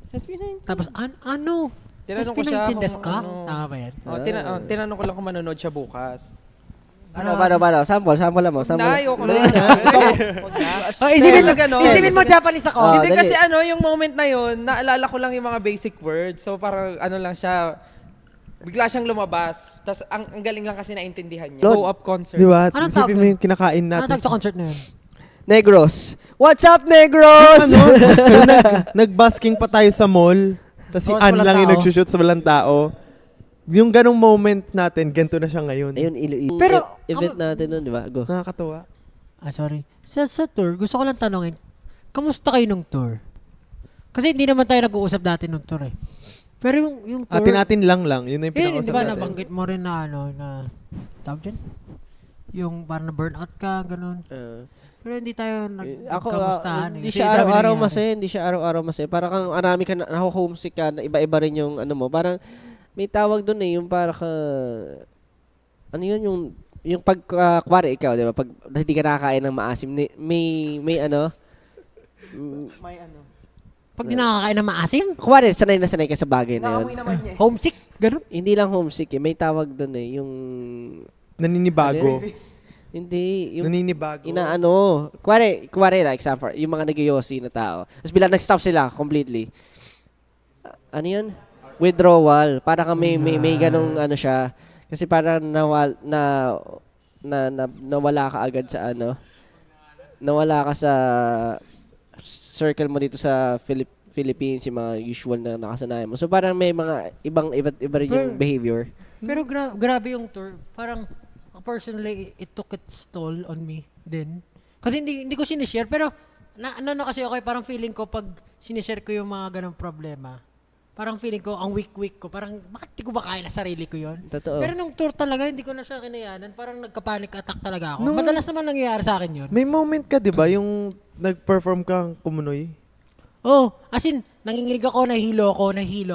SP19. Tapos, ano? Tinanong ko siya kung Tindes ka? ano. Tama ba yan? Tinanong ko lang kung manonood siya bukas. Paano? Sample mo. Ayoko na. Oh, isipin mo Japanese ako. Ah, Hindi dali. kasi yung moment na yun, naalala ko lang yung mga basic words. So parang lang siya, bigla siyang lumabas. Tapos ang galing lang kasi naintindihan niya. Lord. Go-up concert. Di ba? Anong tawag Isipin mo nun? yung kinakain Ano natin. tag sa concert na yun? Negros. What's up, Negros? Nag-busking pa tayo sa mall. Tapos si Oh, Ann walang lang yung tao. nagsushoot sa walang tao. Yung ganong moment natin, ganito na siya ngayon. Ayun, Pero, event natin nun, di ba? Go. Nakakatawa. Sorry. Sa tour, gusto ko lang tanongin, kamusta kayo nung tour? Kasi hindi naman tayo nag-uusap dati nung tour eh. Pero yung tour, Atin lang. Yun na yung di pinakausap ba natin. nabanggit mo rin na tawag dyan? Yung parang na-burnout ka, ganun. Pero hindi tayo nagkamustahan eh. Hindi Kasi siya dami araw-araw nangyari. masaya, hindi siya araw-araw masaya. Parang kang arami ka na, homesick ka, na iba-iba rin yung ano mo. Parang may tawag doon yung para ka, ano yun, yung pag, kuwari ikaw, di ba? Pag hindi ka nakakain ng maasim, may ano, May ano. Pag di nakakain ng maasim, Kuwari, sanay na sanay ka sa bagay na yun. Naamoy naman niya eh. homesick, ganun. Hindi lang homesick eh. May tawag doon eh. Yung... Naninibago. Hindi. Yung Naninibago. inaano. Kuwari like example, yung mga nag-yosi na tao. Tapos bilang nag-stop sila completely. Ano yun? Withdrawal. Para kami may ganong ano siya. Kasi para nawala ka agad sa ano. Nawala ka sa circle mo dito sa Philippines, yung mga usual na nakasanayan mo. So parang may mga iba't iba rin yung behavior. Pero grabe yung tour. Parang personally, it took its toll on me din. Kasi hindi ko sinishare. Pero ano kasi okay, parang feeling ko pag sinishare ko yung mga ganong problema, parang feeling ko, ang weak ko, parang bakit di ko ba kaya na sarili ko yon? Totoo. Pero nung tour talaga, hindi ko na siya kinayanan. Parang nagka-panic attack talaga ako. Nung- Madalas naman nangyayari sa akin yun. May moment ka, di ba, yung nag-perform kang kumunoy? Oh, as in, nanginginig ako, nahilo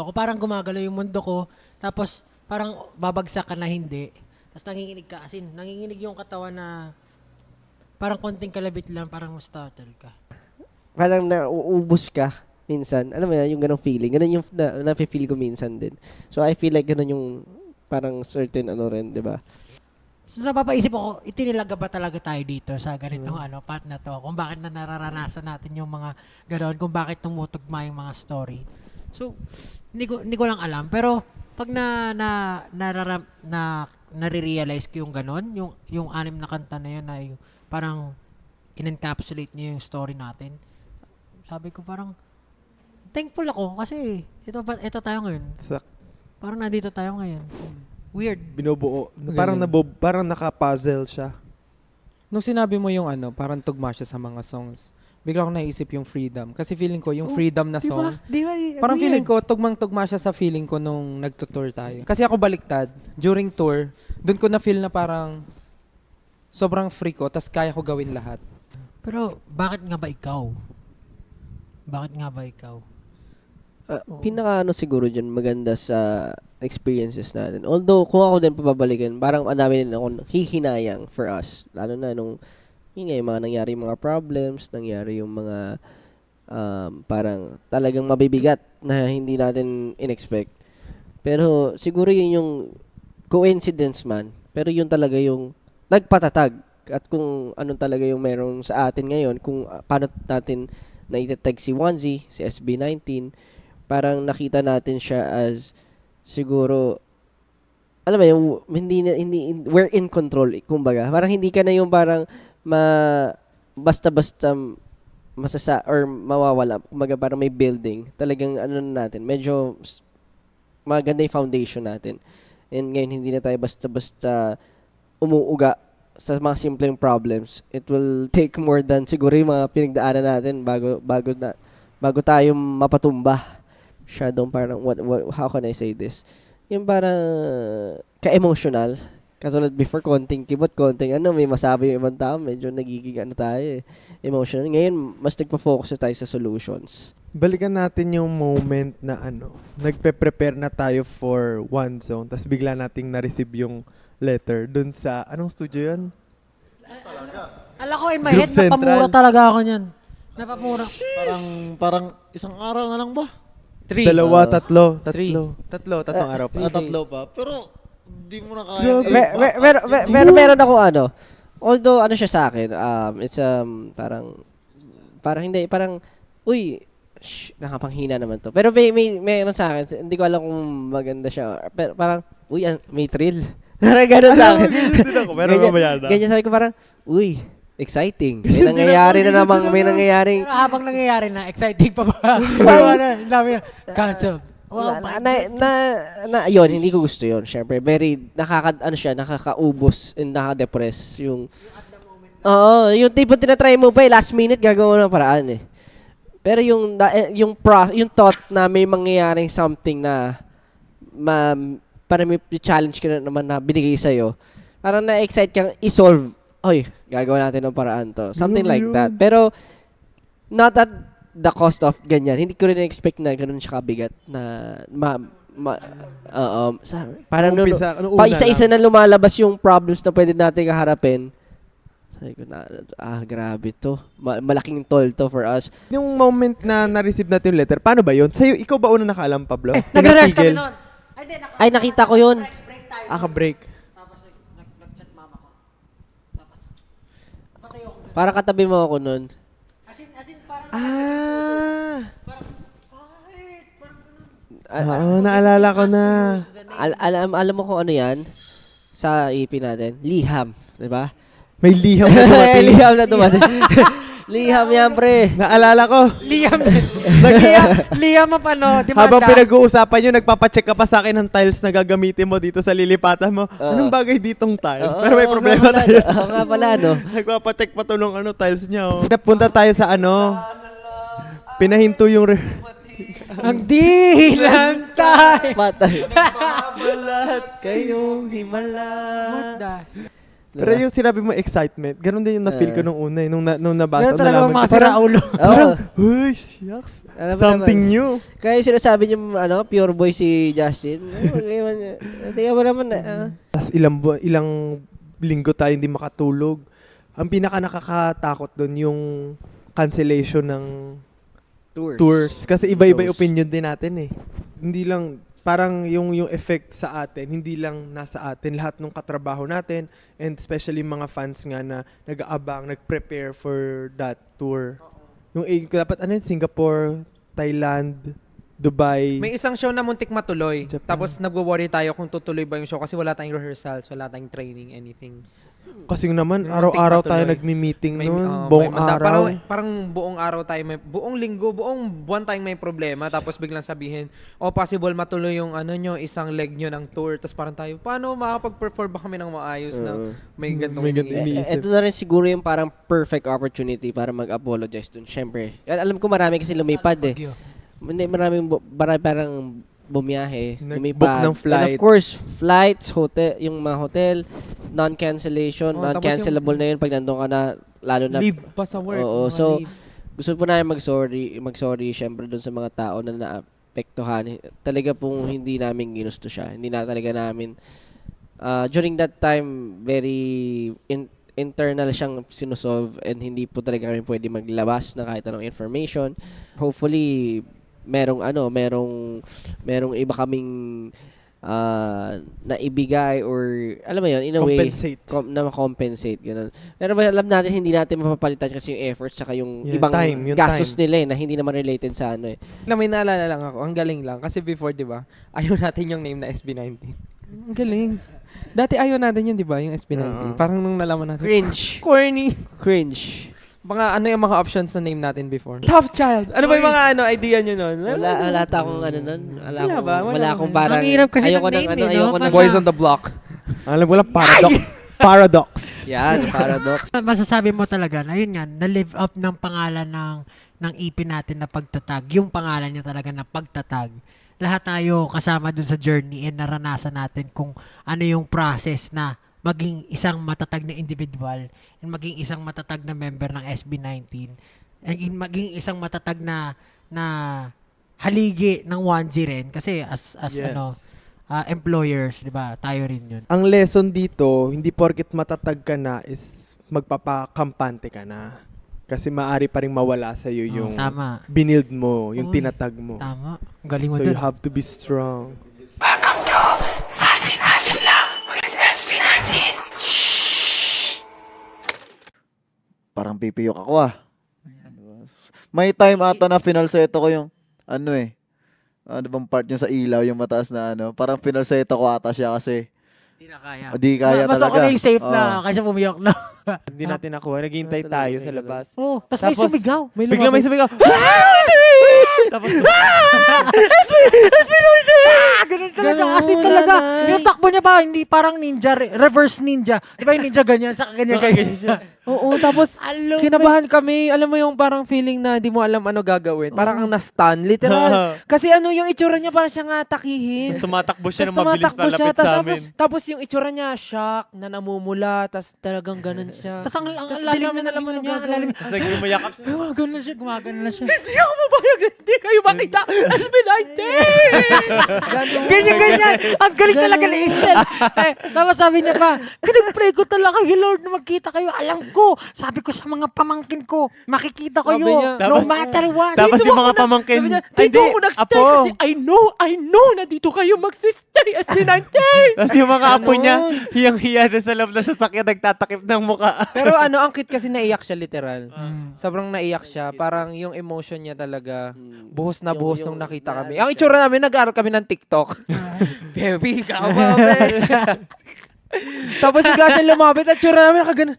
ko. Parang gumagalaw yung mundo ko. Tapos, parang babagsak ka na hindi. Tapos nanginginig ka. As in, nanginginig yung katawan na parang konting kalabit lang, parang startle ka. Parang nauubos ka minsan. Alam mo yan, yung ganong feeling. Ganon yung na-feel ko minsan din. So I feel like ganon yung parang certain ano rin, di ba? So napapaisip ako, itinilaga ba talaga tayo dito sa ganitong part na to? Kung bakit na nararanasan natin yung mga gano'n, kung bakit tumutugma yung mga story. So, hindi ko lang alam. Pero, pag nare-realize ko yung gano'n, yung 6 na kanta na yun na yung parang in-encapsulate niya yung story natin. Sabi ko parang, thankful ako kasi ito tayo ngayon. Parang nandito tayo ngayon. Weird. Binubuo. Magaling. Parang naka-puzzle siya. Nung sinabi mo yung ano, parang tugma siya sa mga songs, bigla akong naisip yung Freedom. Kasi feeling ko, yung Freedom na song, Di ba? parang feeling ko, tugmang-tugma siya sa feeling ko nung nagtutour tayo. Kasi ako baliktad, during tour, dun ko na feel na parang sobrang free ko, tas kaya ko gawin lahat. Pero, bakit nga ba ikaw? Pinaka ano siguro dyan maganda sa experiences natin. Although, kung ako din papabalikan, parang ang dami din ako hihinayang for us. Lalo na nung, yun nga, yung mga nangyari yung mga problems, nangyari yung mga parang talagang mabibigat na hindi natin in-expect. Pero siguro yun yung coincidence man. Pero yun talaga yung nagpatatag. At kung ano talaga yung meron sa atin ngayon, kung paano natin naitatag si Wanzi, si SB19, parang nakita natin siya as siguro alam mo yung hindi we're in control kumbaga. Parang hindi ka na yung parang basta-basta or mawawala. Kumbaga parang may building. Talagang ano na natin, medyo maganda yung foundation natin. And ngayon hindi na tayo basta-basta umuuga sa mga simpleng problems. It will take more than siguro yung mga pinagdaanan natin bago tayo mapatumba. Shadow parang how can I say this? Yung parang ka-emotional. Katulad before konting kibot, konting may masabi yung ibang tao, medyo nagiging tayo emotional. Ngayon, mas nagpa-focus na tayo sa solutions. Balikan natin yung moment na nagpe-prepare na tayo for One Zone, tapos bigla nating na-receive yung letter dun sa, anong studio yun? Alam ko in my Group head, napamura Central. talaga ako niyan. Napamura. Parang isang araw na lang ba? 3. Dalawa, tatlo. Three. Tatlong araw pa. Three. Pa. Pero, di mo na kaya. Meron ako although siya sa akin, it's parang hindi, parang, uy, nakapanghina naman to. Pero may sa akin, hindi ko alam kung maganda siya. Pero parang, uy, may thrill. Parang ganun sa akin. Pero mamaya na. Ganyan sabi ko parang, uy, exciting. May nangyayari na namang, may nangyayaring, Pero habang nangyayari na, exciting pa ba? Ang dami na, cancel. Oh my yun, hindi ko gusto yun. Syempre, very, nakakaubos and nakaka-depress yung, yung tipo tinatry mo pa last minute gagawa ng paraan Pero yung thought na may mangyayaring something na, para may challenge ka na naman na binigay sa'yo, parang na-excite kang i-solve. Oy, gagawa natin ng paraan to. Something like that. Pero, not at the cost of ganyan. Hindi ko rin expect na ganun siya kabigat na parang Umpisa, ano una pa isa-isa na lumalabas yung problems na pwede natin kaharapin. Sabi ko na, grabe to. Malaking toll to for us. Yung moment na na-receive natin yung letter, paano ba yun? Sa'yo, ikaw ba una nakaalam, Pablo? Nagre-rest kami Pinatigil? noon. Ay, hindi, Ay, nakita ko yun. break tayo. Ka-break. Tapos nag-chat mama ko. Tapos, patayo ako. Para katabi mo ako nun. As in, parang, Ah! parang, bakit? Parang ganun. Oo, naalala ko na. Alam mo kung ano yan? Sa EP natin. Liham. Diba? May liham na dumating. Liham na dumating. Liham yan, pre. Naalala ko. Liam ang ano, demanda. Habang pinag-uusapan yun, nagpapacheck ka pa sa akin ng tiles na gagamitin mo dito sa lilipatan mo. Oo. Anong bagay ditong tiles? Oo, Pero may oo problema nga pala, tayo. Oo nga pala, no? Nagpapacheck pa to nung tiles niya. Oh. Napunta tayo sa pinahinto yung... Ang dilantay. Matay. Balat kayong himala. Pero yung sinabi mo excitement, ganun din yung na-feel ko nung una nung nabasa. Ganun talaga nalaman mga ko. siraulo. Oo. Uy, shucks. Alam mo Something naman. new. Kaya yung sinasabi niyo, pure boy si Justin. Tingnan mo naman. Tapos ilang linggo tayo hindi makatulog. Ang pinaka nakakatakot doon yung cancellation ng tours. Kasi iba-iba yung Shows. opinion din natin eh. Hindi lang, parang yung effect sa atin, hindi lang nasa atin. Lahat ng katrabaho natin, and especially mga fans nga na nag-aabang, nag-prepare for that tour. Yung dapat Singapore, Thailand, Dubai. May isang show na muntik matuloy. Japan. Tapos nagwo-worry tayo kung tutuloy ba yung show kasi wala tayong rehearsals, wala tayong training, anything. Kasi naman, Yung araw-araw muntik tayo matuloy. nagmi-meeting May- noon. may Buong araw. Parang buong araw tayo, buong linggo, buong buwan tayong may problema. Tapos biglang sabihin, possible matuloy yung isang leg nyo ng tour. Tapos parang tayo, paano makapag-perform ba kami ng maayos na may gantong May gantong iniisip? iniisip. Ito na rin siguro yung parang perfect opportunity para mag-apologize dun. Siyempre. Alam ko marami kasi lumipad eh. Hindi, parang bumiyahe, Nag-book lumipad. ng flight. And of course, flights, hotel, yung mga hotel, non-cancellation, Oh, tapos non-cancelable na yun pag nandun ka na, lalo na. Leave pa sa work. Oo, mga so, leave. gusto po namin mag-sorry syempre dun sa mga tao na naapektuhan. Talaga pong hindi namin ginusto siya. Hindi na talaga namin, during that time, very internal siyang sinusolve and hindi po talaga kami pwede maglabas na kahit anong information. Hopefully, merong iba kaming na ibigay or alam mo yun, in a Compensate. way na ma-compensate ganun. Pero alam natin hindi natin mapapalitan kasi yung efforts saka yung Yeah, ibang yung gastos time. nila na hindi naman related sa eh. Na may naalala lang ako, ang galing lang. Kasi before, di ba, ayaw natin yung name na SB19. Ang galing. Dati ayaw natin yun, di ba, yung SB19. Parang nung nalaman natin, Cringe. Cringe. Mga yung mga options na name natin before? Tough Child. Ano ba yung mga idea nyo nun? Wala akong nun. Wala akong parang Ang hirap kasi ayoko ng name ng no? ayoko ng Boys on the Block. Alam ko lang, paradox. yan, paradox. Masasabi mo talaga na yun nga, na-live up ng pangalan ng EP natin na pagtatag. Yung pangalan niya talaga na pagtatag. Lahat tayo kasama dun sa journey and naranasan natin kung ano yung process na maging isang matatag na individual and maging isang matatag na member ng SB19 and maging isang matatag na haligi ng 1G rin kasi as Yes. employers, 'di ba? Tayo rin 'yun. Ang lesson dito, hindi porket matatag ka na is magpapakampante ka na. Kasi maaari pa rin mawala sa iyo yung Tama. binild mo, yung Uy, tinatag mo. Tama. Ang galing mo So dun. you have to be strong. Parang pipiyok ako May time ata na finalseto ko yung ano bang part niya sa ilaw, yung mataas na parang finalseto ko ata siya kasi Hindi na kaya. di kaya Mas talaga. okay na yung safe na Oo. kaysa pumiyok na. Hindi natin nakuha. Naghihintay tayo sa labas. Oh, tapos may Tapos, sumigaw. Bigla may sumigaw. Tapos, Ganun talaga. Ganun, Kasi talaga, nanay. yung takbo niya ba, hindi parang ninja, reverse ninja. Di ba yung ninja ganyan, saka ganyan siya. Oo, tapos Alam kinabahan kami. Alam mo yung parang feeling na di mo alam ano gagawin. Parang kang na-stun, literal. Kasi yung itsura niya parang siya nga takihin. tumatakbo siya Tapos ng mabilis tumatakbo siya, palapit sa amin. tapos yung itsura niya, shock, na namumula, tapos talagang ganun siya. Tapos ang Tapos lalim di namin na alam naman ano niya, ang gagawin. lalim. Tapos gumayakap siya. Gumagano na siya, gumagano na siya. Hindi ako mabayag, hindi kayo makita. SB19! Ganyan. Ang galing talaga ni Estel. Tapos sabi niya pa, pinag-pray ko talaga kay Lord na magkita kayo. Alam ko, gago. Sabi ko sa mga pamangkin ko, makikita ko Sabi yun. niya, No Tapos- matter what. Tapos Dito yung ako mga pamangkin, Sabi niya, "Ay, dito hindi, ako nagstay apo." kasi I know na dito kayo magsistay SB19. Tapos yung mga apo niya, Ganon. hiyang-hiya na sa loob ng sasakyan, nagtatakip ng muka. Pero ang cute kasi naiyak siya literal. Mm. Sobrang naiyak siya. Parang yung emotion niya talaga, Mm. buhos na Yung- buhos yung nung nakita naano kami. siya. Ang itsura namin, nag-aaral kami ng TikTok. Baby, ka ba, be? Tapos bigla siya lumapit at tsura namin nakaganon.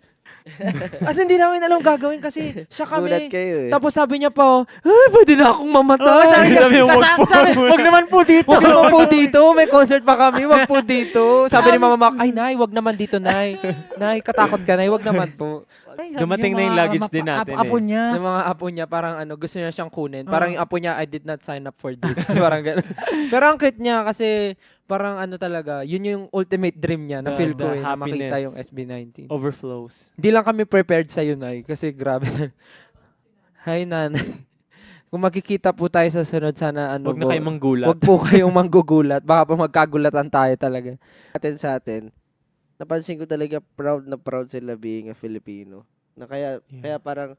As hindi namin alam gagawin kasi siya Gulat kami. kayo eh. Tapos sabi niya pa, pwede na akong mamatay. Oo, sabi niya, Sabi yung wag po. wag naman po dito. Wag naman po dito, may concert pa kami, wag po dito. Sabi ni Mama Mac, ay Nay, wag naman dito, Nay. Nay, katakot ka, Nay, wag naman po. Ay, Dumating na yung luggage din natin Apo eh. niya. Yung mga apo niya, parang gusto niya siyang kunin. Parang yung apo niya, I did not sign up for this. Parang gano'n. Pero ang cute niya kasi parang talaga, yun yung ultimate dream niya na feel ko The na makita happiness. yung SB19. Overflows. Hindi lang kami prepared sa'yo, Nay, kasi grabe na. Hi, Nanay. Kung makikita po tayo sa sunod, sana Huwag na kayo manggulat. Huwag po kayong manggugulat. Baka pa magkagulatan tayo talaga. Sa atin, napansin ko talaga proud na proud sila being a Filipino. Na kaya parang,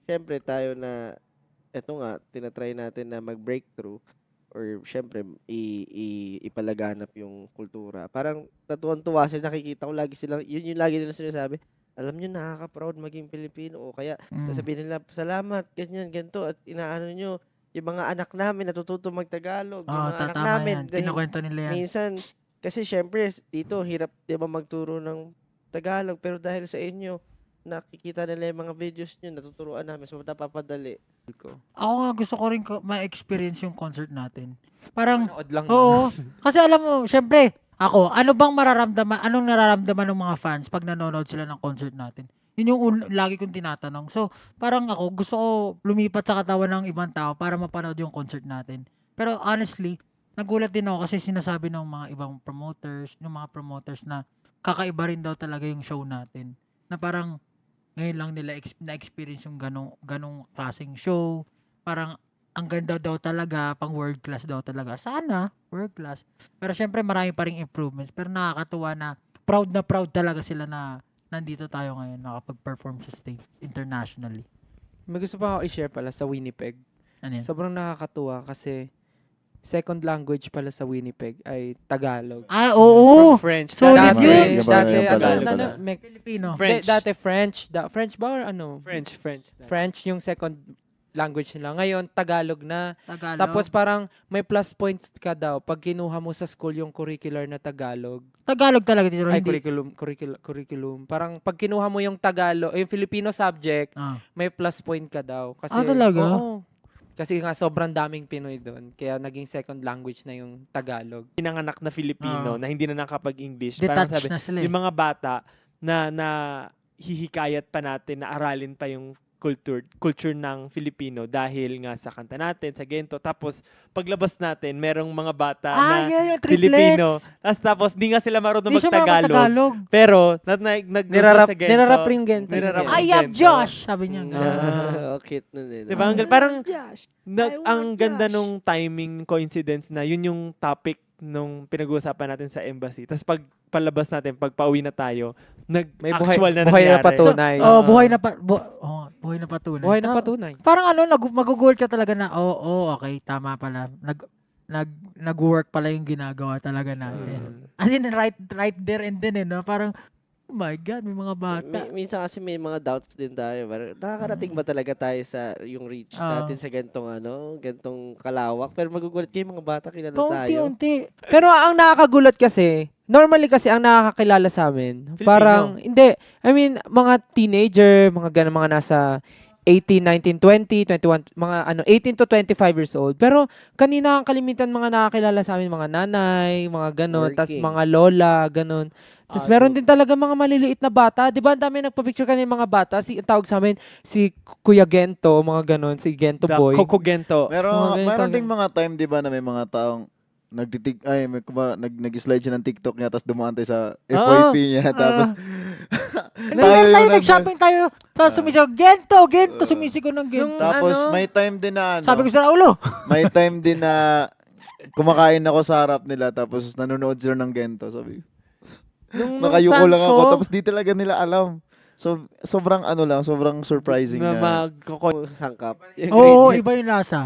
syempre tayo na, eto nga, tinatry natin na mag-breakthrough or syempre ipalaganap yung kultura. Parang natuwan-tuwa sila, nakikita ko lagi silang, yun yung lagi nila sinasabi, alam nyo, nakaka-proud maging Pilipino o kaya sabihin nila, salamat, ganyan, ganito, at inaano nyo, yung mga anak namin natututo mag-Tagalog, yung mga anak tama namin, yan. Kinukwento nila yan. minsan, kasi syempre, dito, hirap, di ba, magturo ng Tagalog, pero dahil sa inyo, nakikita nila yung mga videos nyo, natuturuan namin, so napapadali. Ako nga gusto ko rin ma-experience yung concert natin. Parang, Manood lang. oo. Kasi alam mo, syempre, anong nararamdaman ng mga fans pag nanonood sila ng concert natin? Yun yung lagi kong tinatanong. So, parang ako, gusto ko lumipat sa katawan ng ibang tao para mapanood yung concert natin. Pero honestly, nagulat din ako kasi sinasabi ng mga ibang promoters, na kakaiba rin daw talaga yung show natin. Na parang, ngayon lang nila na-experience yung ganong klaseng show. Parang, ang ganda daw talaga, pang world class daw talaga. Sana, world class. Pero syempre, marami pa rin improvements. Pero nakakatuwa na proud talaga sila na nandito tayo ngayon, nakapag-perform sa stage internationally. May gusto pa ako i-share pala sa Winnipeg. Ano yan? Sobrang nakakatuwa kasi second language pala sa Winnipeg ay Tagalog. Oo! From French. Solid Dati- yun. French, Dati, Yan pala, yan pala. Filipino. French. Dati French. French ba or ano? French. French yung second language nila. Ngayon, Tagalog na. Tagalog. Tapos parang may plus points ka daw pag kinuha mo sa school yung curricular na Tagalog. Tagalog talaga dito. Ay, Hindi. curriculum. Parang pag kinuha mo yung Tagalog, yung Filipino subject, Ah. may plus point ka daw. Kasi, Talaga? Oo. Kasi nga sobrang daming Pinoy doon. Kaya naging second language na yung Tagalog. Pinanganak na Filipino na hindi na nakapag-English. Parang Detached sabi, na sila eh. yung mga bata na hihikayat pa natin na aralin pa yung culture ng Filipino dahil nga sa kanta natin, sa gento. Tapos, paglabas natin, merong mga bata na yung Filipino. Tapos, di nga sila marunong Hindi siya mag-Tagalog. Tagalog. Pero, nag-nirarap sa gento. Nirarap ring gento. Nirarap nila. ang I am gento. Josh! Sabi niya. Cute nun eh. Diba? Parang, Josh. ang ganda nung timing coincidence na yun yung topic nung pinag-uusapan natin sa embassy. Tapos pag palabas natin, pag pauwi na tayo, May actual na buhay nangyari. na patunay. Buhay na buhay na patunay. Buhay na Ah, patunay. Parang magugulat ka talaga na, okay, tama pala. Nag-work pala yung ginagawa talaga natin. As in, right there and then, no? Parang, oh my God, may mga bata. Minsan kasi may mga doubts din tayo. Parang, nakakarating ba talaga tayo sa yung reach natin sa gantong kalawak? Pero magugulat kayo mga bata, kilala tayo. Paunti-unti. Pero ang nakakagulat kasi, normally kasi ang nakakakilala sa amin, Filipino. parang, hindi, I mean, mga teenager, mga ganun, mga nasa 18, 19, 20, 21, mga 18 to 25 years old. Pero kanina ang kalimitan mga nakakilala sa amin, mga nanay, mga ganun, tas Working. mga lola, ganun. Tapos meron din talaga mga maliliit na bata. Di ba ang dami nagpa-picture kanina mga bata? Ang tawag sa amin, si Kuya Gento, mga ganun, si Gento The Boy. Coco Gento. Meron ding mga time, di ba, na may mga taong nag-slide siya ng TikTok niya, tapos dumaan tayo sa FYP niya, tapos Tayo nag-shopping tayo. Tapos sumisigaw, Gento, sumisigaw ng Gento. tapos may time din na ano, Sabi ko sa ulo. may time din na kumakain ako sa harap nila, tapos nanonood sila ng Gento, sabi ko. Nung Nakayuko lang ako, Sanfo, tapos di talaga nila alam. So, sobrang ano lang, sobrang surprising na. Sangkap. Oo, iba yung lasa.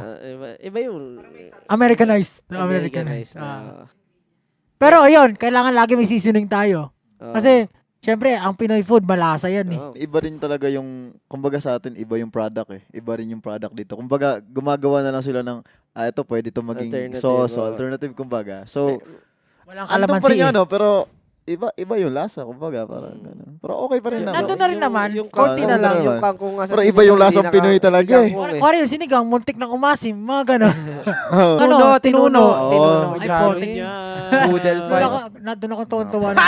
Iba yung Americanized. Americanized. Pero ayun, kailangan lagi may seasoning tayo. Oo. Kasi, syempre, ang Pinoy food, malasa yan eh. Oo. Iba rin talaga yung, kumbaga sa atin, iba yung product eh. Iba rin yung product dito. Kumbaga, gumagawa na lang sila ng, ito pwede to maging Alternative, sauce, oo. alternative kumbaga. So, Walang andun pa kalamansi rin eh. yung ano, pero iba yung lasa, kumbaga, parang ganun. Pero okay pa rin naman. Nandun na rin naman, Yung konti na nandun lang. na Yung naman. kangkong nga sa Pero iba sinigang, yung lasang hindi Pinoy talaga eh. kangkong eh. Kuwari yung sinigang, muntik ng umasim, mga gano'n. Tinuno, tinuno. Oo. Tinuno. Ay, Grabe. potek yan. Noodle Doon pa. ako, doon ako tuwan-tuwa na.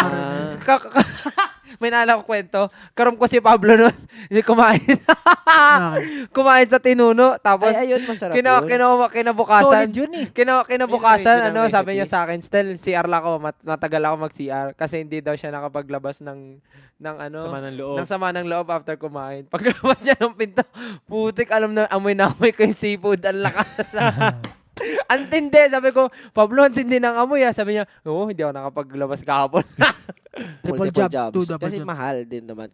May naalala ko kwento. Karom ko si Pablo nun. Hindi kumain. Kumain sa tinuno. Tapos, Ay, ayun, masarap kinabukasan. Solid yun eh. Kinabukasan, Yun ang original sabi recipe. niya sa akin, still, CR lang ako, matagal ako mag-CR. Kasi hindi daw siya nakapaglabas ng Sama ng loob. ng sama ng loob after kumain. Paglabas niya ng pinto, putik, alam na, amoy na amoy ko yung seafood. Ang lakas. Ang tindi. Sabi ko, Pablo, ang tindi ng amoy. Sabi niya, oo, hindi ako nakapaglabas kahapon. Triple Multiple jobs, two double Kasi jobs. mahal din naman.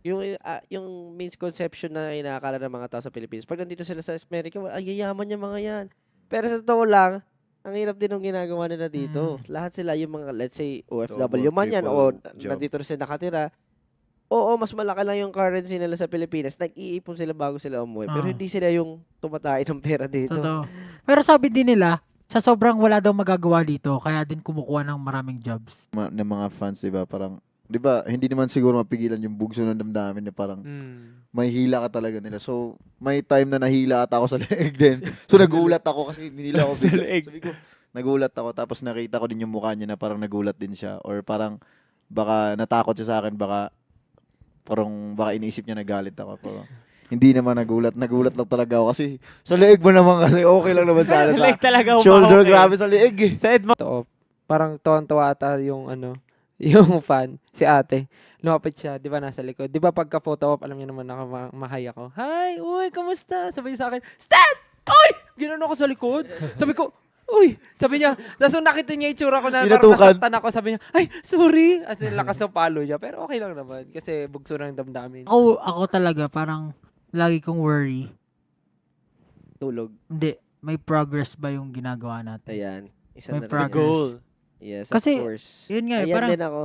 Yung misconception na inaakala ng mga tao sa Pilipinas, pag nandito sila sa Amerika, ay yayaman yung mga yan. Pero sa totoo lang, ang hirap din ng ginagawa nila dito. Lahat sila yung mga, let's say, OFW man yan, o triple job. nandito rin sila nakatira. Oo, mas malaki lang yung currency nila sa Pilipinas. Nag-iipon sila bago sila umuwi. Pero Ah. hindi sila yung tumatay ng pera dito. Totoo. Pero sabi din nila, sa sobrang wala daw magagawa dito, kaya din kumukuha ng maraming jobs. Ng mga fans, di ba? Parang, di ba, hindi naman siguro mapigilan yung bugso ng damdamin na parang may hila ka talaga nila. So, may time na nahila ata ako sa leeg din. So, nagulat ako kasi hinila ako Sa bigla. leeg. Sabi ko, nagulat ako. Tapos nakita ko din yung mukha niya na parang nagulat din siya. Or parang, baka natakot siya sa akin, baka iniisip niya nagalit ako. Pero, hindi naman nagulat lang talaga ako kasi sa leeg mo naman kasi okay lang naman sana sa talaga shoulder, grabe sa leeg eh. Sa Edmond. Totoo. Parang tuwan-tuwa ata yung yung fan, si ate. Lumapit siya, di ba nasa likod. Di ba pagka photo op, alam niyo naman naka-mahay ako. Hi, uy, kamusta? Sabi niya sa akin, Stan! Uy! Ginanon ako sa likod. Sabi ko, uy! Sabi niya, tapos nung nakita niya yung tsura ko na parang Pinatukan. nasaktan ako, sabi niya, ay, sorry! As in, lakas ng palo niya. Pero okay lang naman, kasi bugso ng damdamin. Ako talaga, parang lagi kong worry. Tulog. Hindi, may progress ba yung ginagawa natin? Ayan. Isa May na rin. progress. Yes, Kasi, of course. Yun nga, Ayan parang, din ako.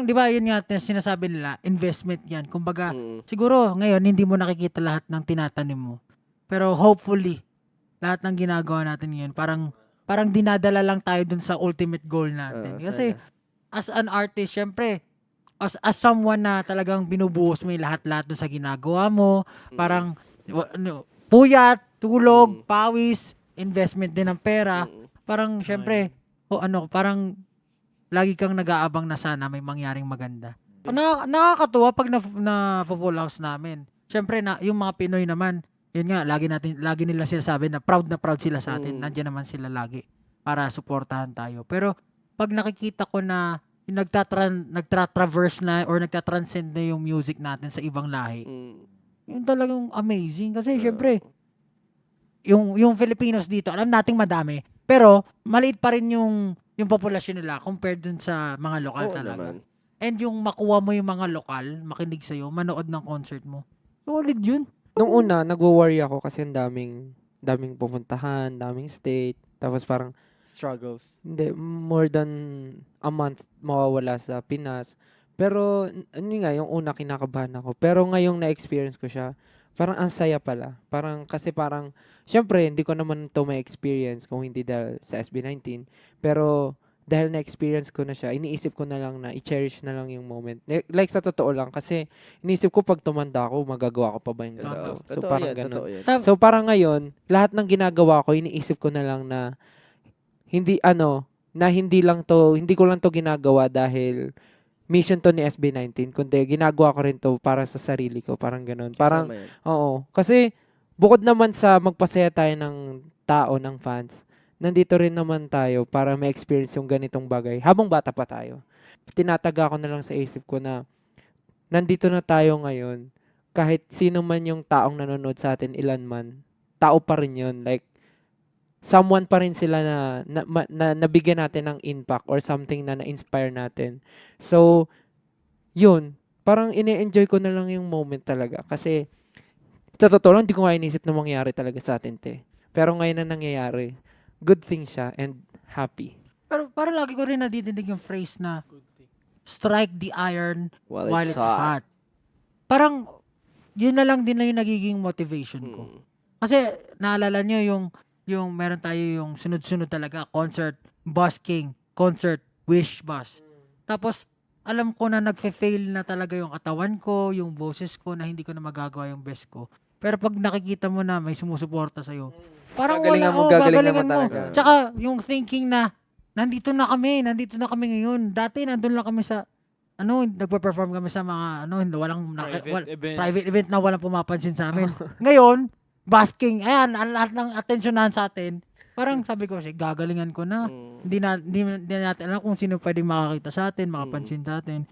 di ba, yun nga, sinasabi nila, investment yan. Kumbaga, Mm. siguro, ngayon, hindi mo nakikita lahat ng tinatanim mo. Pero hopefully, lahat ng ginagawa natin ngayon, parang dinadala lang tayo dun sa ultimate goal natin. Oo, Kasi, sana. as an artist, syempre, as someone na talagang binubuhos mo yung lahat-lahat dun sa ginagawa mo, parang, puyat, tulog, pawis, investment din ng pera, parang, syempre, parang, lagi kang nag-aabang na sana may mangyaring maganda. Nakakatuwa pag na full house namin. Syempre, yung mga Pinoy naman, yun nga, lagi nila sinasabi na proud sila sa atin. Nandiyan naman sila lagi para suportahan tayo. Pero, pag nakikita ko na yung nagtatraverse na or nagtatranscend na yung music natin sa ibang lahi, yun talagang amazing. Kasi, syempre, yung Filipinos dito, alam nating madami, pero maliit pa rin yung populasyon nila compared dun sa mga lokal Oo talaga. naman. And yung makuha mo yung mga lokal, makinig sa'yo, manood ng concert mo, solid yun. Nung una, nagwo-worry ako kasi ang daming pupuntahan, daming state. Tapos parang, Struggles. hindi, more than a month mawawala sa Pinas. Pero, ano nga, yung una kinakabahan ako. Pero ngayong na-experience ko siya, parang ang saya pala. Kasi syempre, hindi ko naman to ma-experience kung hindi dahil sa SB19. Pero, dahil na-experience ko na siya, iniisip ko na lang na i-cherish na lang yung moment. Like sa totoo lang, kasi iniisip ko pag tumanda ako, magagawa ko pa ba yung ganito? So, Totoo parang yan, ganun. totoo yan. So parang ngayon, lahat ng ginagawa ko, iniisip ko na lang na hindi ko lang to ginagawa dahil mission to ni SB19, kundi ginagawa ko rin to para sa sarili ko, parang ganun. Parang, Kasama yan. oo. Kasi, bukod naman sa magpasaya tayo ng tao, ng fans, nandito rin naman tayo para ma-experience yung ganitong bagay habang bata pa tayo. Tinataga ko na lang sa isip ko na nandito na tayo ngayon, kahit sino man yung taong nanonood sa atin, ilan man, tao pa rin yun. Like, someone pa rin sila na nabigyan natin ng impact or something na na-inspire natin. So, yun. parang ini-enjoy ko na lang yung moment talaga. Kasi, sa totoo lang, hindi ko nga inisip na mangyari talaga sa atin, te. Pero ngayon na nangyayari, good thing siya and happy. Pero parang lagi ko rin nadidinig yung phrase na strike the iron while it's hot. Parang yun na lang din na yung nagiging motivation ko. Kasi naalala nyo yung meron tayo yung sunod-sunod talaga, concert, busking, concert, wish bus. Tapos alam ko na nagfe-fail na talaga yung katawan ko, yung boses ko na hindi ko na magagawa yung best ko. Pero pag nakikita mo na may sumusuporta sa'yo, parang Gagalingan mo, gagalingan mo. talaga. Tsaka yung thinking na nandito na kami ngayon. Dati nandun lang kami sa nagpe-perform kami sa mga private event na walang pumapansin sa amin. Ngayon, basking, ayan, ang lahat ng atensyonan sa atin. Parang sabi ko, gagalingan ko na. Hindi natin alam kung sino pwedeng makakita sa atin, makapansin sa atin.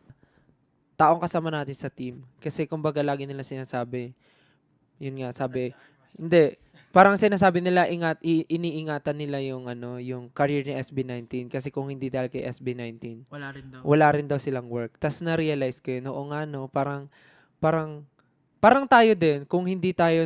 Taong kasama natin sa team. Kasi kumbaga lagi nila sinasabi, yun nga, sabi, hindi, parang sinasabi nila, iniingatan nila yung career ni SB19. Kasi kung hindi dahil kay SB19, wala rin daw silang work. Tapos na-realize ko yun, oo nga, no, parang tayo din, kung hindi tayo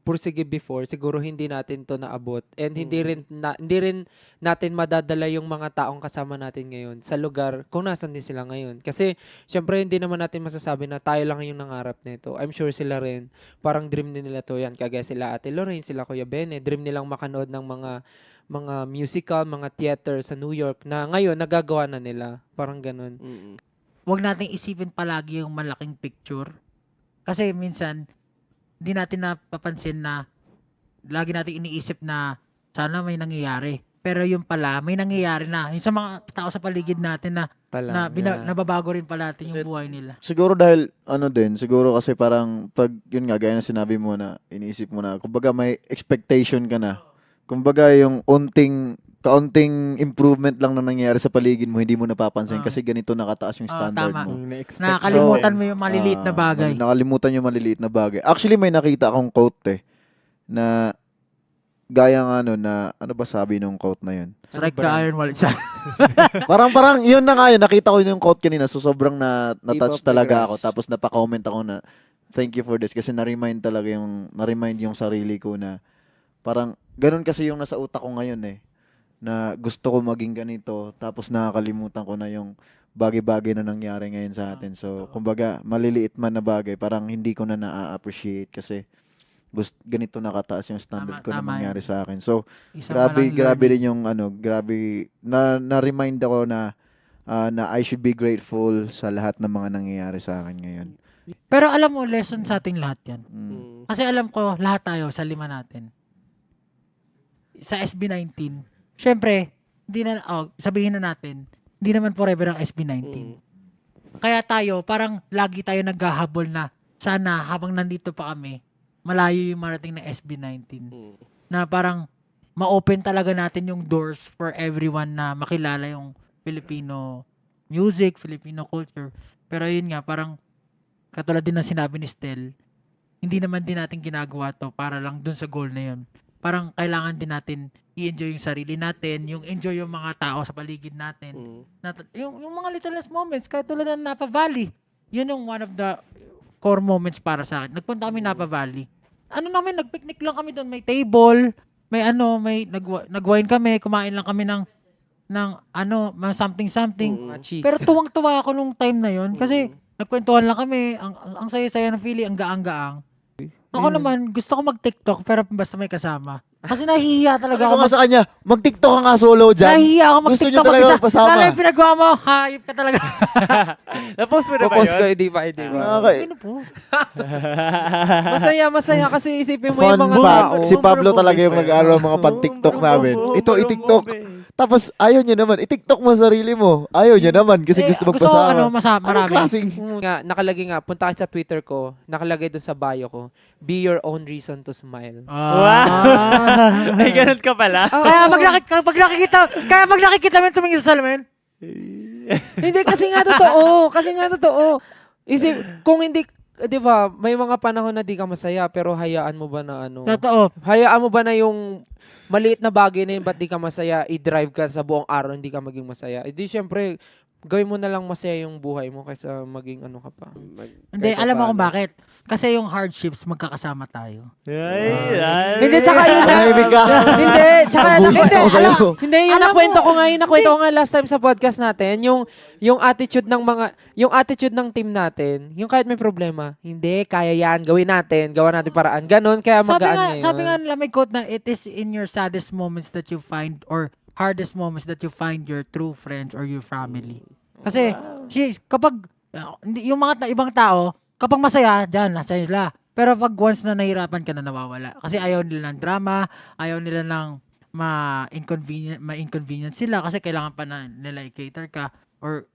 pursige before, siguro hindi natin to naabot. And hindi rin natin madadala yung mga taong kasama natin ngayon sa lugar kung nasan din sila ngayon. Kasi, syempre, hindi naman natin masasabi na tayo lang yung nangarap nito. I'm sure sila rin, parang dream din nila to yan. Kagaya sila Ate Lorraine, sila Kuya Bene, dream nilang makanood ng mga musical, mga theater sa New York na ngayon nagagawa na nila. Parang ganun. Huwag nating isipin palagi yung malaking picture. Kasi minsan, hindi natin napapansin na lagi natin iniisip na sana may nangyayari. Pero yung pala, may nangyayari na. Yung sa mga tao sa paligid natin na nababago rin pala natin yung buhay nila. Siguro dahil, siguro kasi parang, pag, yun nga, gaya na sinabi mo na, iniisip mo na, kumbaga may expectation ka na. Kumbaga yung kaunting improvement lang na nangyayari sa paligid mo, hindi mo napapansin kasi ganito nakataas yung standard tama. mo. Nakakalimutan mo yung maliliit na bagay. Nakalimutan yung maliliit na bagay. Actually, may nakita akong quote na gaya nga na, ano ba sabi nung quote na yun? Strike the iron while it's hot. parang yun na nga yun. Nakita ko yung quote kanina. So, sobrang na-touch Keep up the talaga grass. ako. Tapos napa-comment ako na, thank you for this. Kasi na-remind yung sarili ko na, parang, ganun kasi yung nasa utak ko ngayon na gusto ko maging ganito. Tapos nakakalimutan ko na yung bagay-bagay na nangyari ngayon sa atin. So, kumbaga, maliliit man na bagay, parang hindi ko na na-appreciate kasi ganito nakataas yung standard ko na Tama nangyari yun. sa akin. So, Isa grabe palang din yung grabe na-remind ako na I should be grateful sa lahat ng mga nangyayari sa akin ngayon. Pero alam mo, lesson sa ating lahat yan. Mm. Kasi alam ko, lahat tayo, sa lima natin. Sa SB19, syempre, sabihin na natin, hindi naman forever ang SB19. Kaya tayo, parang lagi tayo naghahabol na sana habang nandito pa kami, malayo yung marating ng SB19. Na parang ma-open talaga natin yung doors for everyone na makilala yung Filipino music, Filipino culture. Pero yun nga, parang katulad din ng sinabi ni Stel, hindi naman din natin ginagawa to para lang dun sa goal na yun. Parang kailangan din natin i-enjoy yung sarili natin, yung enjoy yung mga tao sa paligid natin. Yung mga littlest moments, kahit tulad ng Napa Valley, yun yung one of the core moments para sa akin. Nagpunta kami Napa Valley. Nagpicnic lang kami doon, may table, may nag-wine kami, kumain lang kami ng something. Pero tuwang-tuwa ako nung time na yun kasi nagkwentuhan lang kami, ang saya-saya ng feeling, ang gaang-gaang. Ako naman, gusto ko mag-TikTok pero basta may kasama. Kasi nahihiya talaga Ano ako. ka sa kanya? Mag-TikTok ka nga solo dyan. Nahihiya ako Gusto niyo mag-TikTok talaga mag-isa. magpasama. Lalo yung pinagawa mo, hayop ka talaga. Na-post mo na ba Popost yun? ko, hindi pa. Ano po? Masaya kasi isipin mo Fun yung mga fact, tao. si Pablo talaga yung nag-aaral mga pag-TikTok namin. Ito, i-TikTok. Tapos, ayaw niya naman. I-TikTok mo sarili mo. Ayaw niya naman kasi gusto magpasama. Marami. Nakalagay nga, punta ka sa Twitter ko, nakalagay doon sa bio ko, be your own reason to smile. Ay, ganun ka pala. Kaya pag nakikita mo yung tumingin sa salamin, Hindi, kasi nga totoo. Kung hindi, di ba, may mga panahon na di ka masaya, pero hayaan mo ba na totoo. hayaan mo ba na yung maliit na bagay na yun, ba't di ka masaya, i-drive ka sa buong araw, hindi ka maging masaya. Di syempre, gawin mo na lang masaya yung buhay mo kaysa maging ano ka pa. Hindi, alam mo kung bakit. Kasi yung hardships, magkakasama tayo. Hindi, tsaka yun na. Manahimik ka. Hindi, tsaka Nabuhisit ako sa'yo. hindi, yung Alam nakwento mo, ko nga last time sa podcast natin, yung attitude ng team natin, yung kahit may problema, hindi, kaya yan, gawin natin, gawa natin paraan. Ganon, kaya magaan ngayon. Sabi nga nila, may quote na, it is in your saddest moments that you find, or hardest moments that you find your true friends or your family. Kasi, kapag, yung mga ibang tao, kapag masaya, dyan, nasa sila. Pero pag once na nahirapan ka na, nawawala. Kasi ayaw nila ng drama, ayaw nila ng ma-inconvenient sila kasi kailangan pa na nila i-cater ka or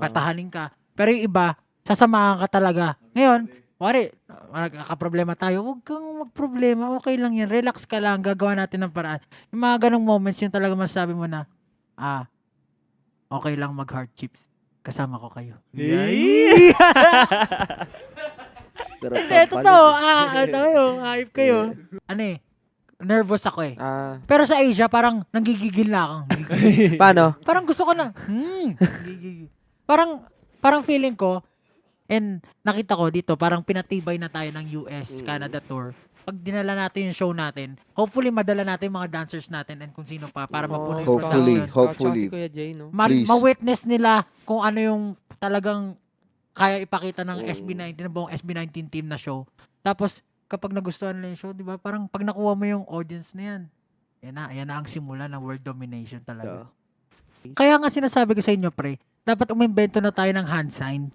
patahanin ka. Pero yung iba, sasamahan ka talaga. Ngayon, wari, nagkakaproblema tayo, huwag kang magproblema, okay lang yan, relax ka lang, gagawa natin ng paraan. Yung mga ganong moments, yung talaga masasabi mo na, okay lang mag-hardships, kasama ko kayo. Hindi, totoo, hype kayo. Ano nervous ako eh. Pero sa Asia, parang nanggigigil na ako. Paano? Parang gusto ko na, gigigil. Parang feeling ko, and nakita ko dito, parang pinatibay na tayo ng US, Canada tour. Pag dinala natin yung show natin, hopefully madala natin yung mga dancers natin and kung sino pa para mapuno yung Hopefully, production. hopefully. Si Kuya Jay, no? Please. Ma-witness nila kung ano yung talagang kaya ipakita ng SB19, ng buong SB19 team na show. Tapos, kapag nagustuhan nila yung show, di ba, parang pag nakuha mo yung audience na yan, yan na ang simula ng world domination talaga. Kaya nga sinasabi ko sa inyo, pre, dapat umimbento na tayo ng hand sign.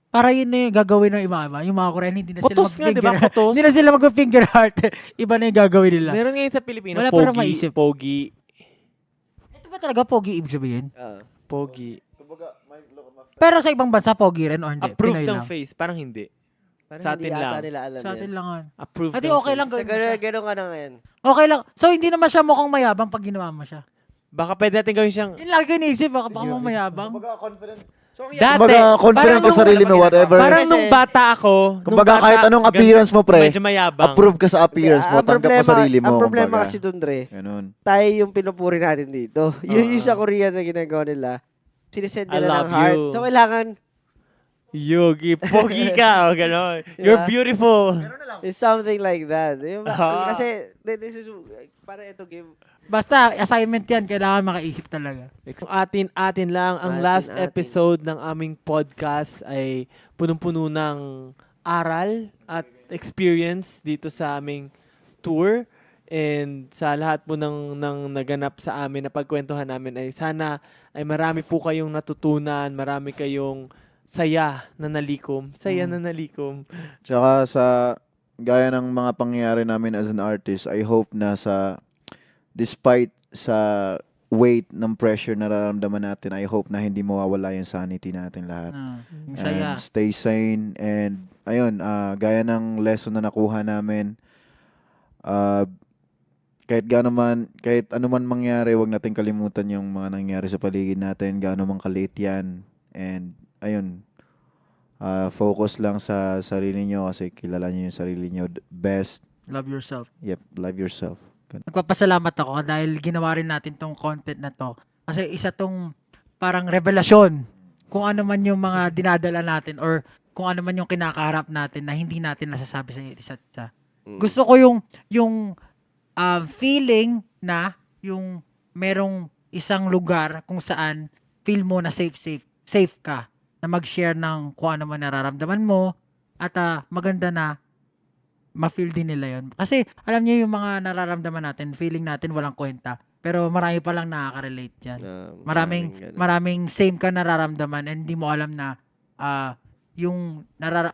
Para yun na yung gagawin ng iba. Yung mga Korean, hindi na sila Putos nga, di ba? Putos. Hindi na sila mag-finger heart. Iba na yung gagawin nila. Meron ngayon sa Pilipino, Wala pa rin pogi, maisip. pogi, Ito ba talaga pogi ibig sabihin? pogi. Pero sa ibang bansa, pogi rin or hindi? Approved Pinoy ng lang. face, parang hindi. Parang Sa hindi atin ata lang. nila alam Sa atin yan. lang. Approved Adi, ng okay lang face. Sa gawin mo siya. gano'n ka na ngayon. Okay lang. So, hindi naman siya mukhang mayabang pag ginawa mo siya. Baka pwede natin gawin siyang, Yun lagi ko iniisip, baka mo mayabang. dati, Kumbaga, confident ka sa sarili mo, whatever. parang nung bata ako, Kumbaga, kahit anong appearance mo, pre, medyo mayabang. approve ka sa appearance mo, tanggap mo sarili mo. Ang problema kumbaga. kasi dun, Dre, Ganun. tayo yung pinupuri natin dito. Yung sa Korea na ginagawa nila, sinisend I nila love ng heart. you. So, kailangan, Yogi, pogi ka, o gano'n. You're Yeah. beautiful. it's something like that. Kasi, this is, para ito game. Basta, assignment yan. Kailangan makaisip talaga. Atin lang, ang last Atin. episode ng aming podcast ay punong-puno ng aral at experience dito sa aming tour. And sa lahat po ng naganap sa amin na pagkwentuhan namin ay sana ay marami po kayong natutunan, marami kayong saya na nalikom. Tsaka gaya ng mga pangyayari namin as an artist, I hope na despite sa weight ng pressure na nararamdaman natin, I hope na hindi mawawala yung sanity natin lahat. Yung saya. And stay sane. And ayun, gaya ng lesson na nakuha namin, kahit ano man mangyari, wag natin kalimutan yung mga nangyari sa paligid natin, gaano man kaliit yan. And ayun, focus lang sa sarili nyo kasi kilala nyo yung sarili nyo best. Love yourself. Yep, love yourself. Nagpapasalamat ako dahil ginawa rin natin tong content na to. Kasi isa tong parang revelasyon kung ano man yung mga dinadala natin or kung ano man yung kinakaharap natin na hindi natin nasasabi sa isa't isa. Gusto ko yung feeling na yung merong isang lugar kung saan feel mo na safe ka na mag-share ng kung ano man nararamdaman mo at maganda na ma-feel din nila yun. Kasi alam niyo yung mga nararamdaman natin, feeling natin walang kwenta. Pero marami pa lang nakaka-relate yan. Maraming same ka nararamdaman and hindi mo alam na yung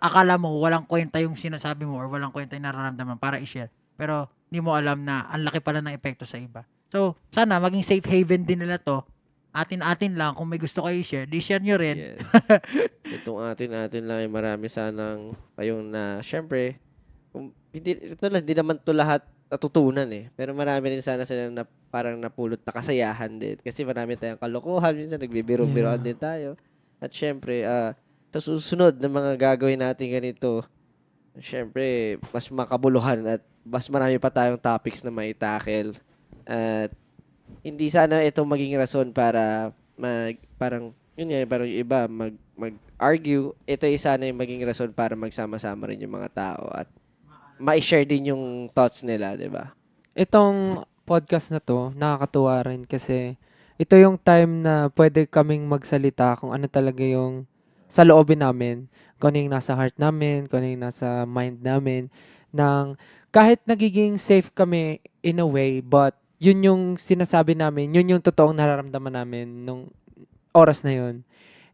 akala mo walang kwenta yung sinasabi mo or walang kwenta yung nararamdaman para i-share. Pero hindi mo alam na ang laki pala ng epekto sa iba. So, sana maging safe haven din nila to. Atin-atin lang. Kung may gusto kayo i-share, di-share nyo rin. Yes. Itong atin lang ay marami sanang kayong na, syempre, hindi naman to lahat natutunan eh. Pero marami rin sana sila na parang napulot na kasayahan din. Kasi marami tayong kalokohan, minsan nagbibiro-biroan din tayo. At syempre, sa susunod na mga gagawin natin ganito, syempre, mas makabuluhan at mas marami pa tayong topics na maitakel. At hindi sana ito maging rason para parang Yun nga, parang yung iba mag-argue. Ito isa na yung maging rason para magsama-sama rin yung mga tao at ma-share din yung thoughts nila, di ba? Itong podcast na to, nakakatuwa rin kasi ito yung time na pwede kaming magsalita kung ano talaga yung sa loobin namin, kung ano yung nasa heart namin, kung ano yung nasa mind namin, ng kahit nagiging safe kami in a way, but yun yung sinasabi namin, yun yung totoong nararamdaman namin nung oras na yun.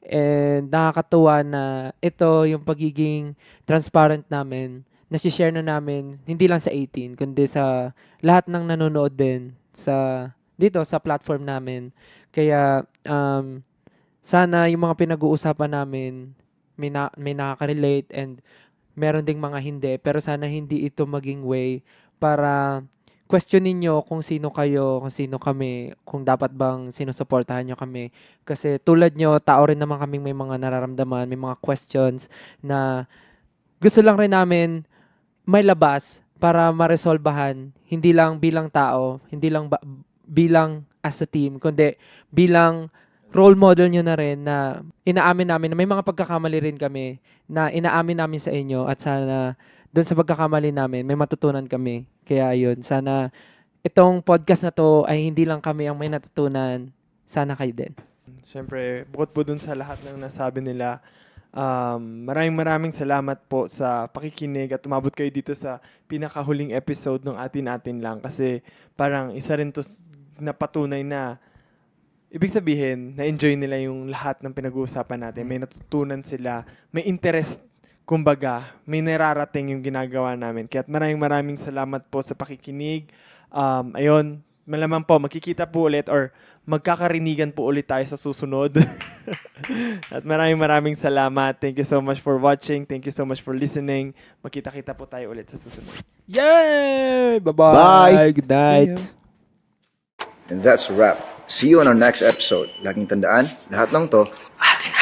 And nakakatuwa na ito yung pagiging transparent namin, share na namin, hindi lang sa 18, kundi sa lahat ng nanonood din sa dito sa platform namin. Kaya sana yung mga pinag-uusapan namin may nakaka-relate and meron ding mga hindi, pero sana hindi ito maging way para questionin nyo kung sino kayo, kung sino kami, kung dapat bang sinusuportahan nyo kami. Kasi tulad nyo, tao rin naman kaming may mga nararamdaman, may mga questions na gusto lang rin namin may labas para maresolbahan, hindi lang bilang tao, hindi lang bilang as a team, kundi bilang role model nyo na rin na inaamin namin na may mga pagkakamali rin kami na inaamin namin sa inyo at sana doon sa pagkakamali namin may matutunan kami. Kaya yun, sana itong podcast na to ay hindi lang kami ang may natutunan, sana kayo din. Siyempre, bukod po dun sa lahat ng nasabi nila, maraming salamat po sa pakikinig at umabot kayo dito sa pinakahuling episode ng atin lang kasi parang isa rin to na patunay na ibig sabihin, na-enjoy nila yung lahat ng pinag-uusapan natin. May natutunan sila, may interest, kumbaga, may nararating yung ginagawa namin. Kaya maraming salamat po sa pakikinig. Ayun, malamang po, magkikita po ulit or magkakarinigan po ulit tayo sa susunod. At maraming salamat. Thank you so much for watching. Thank you so much for listening. Magkita-kita po tayo ulit sa susunod. Yay! Bye-bye! Bye! Good night! See you. And that's a wrap. See you on our next episode. Laging tandaan, lahat ng to, atin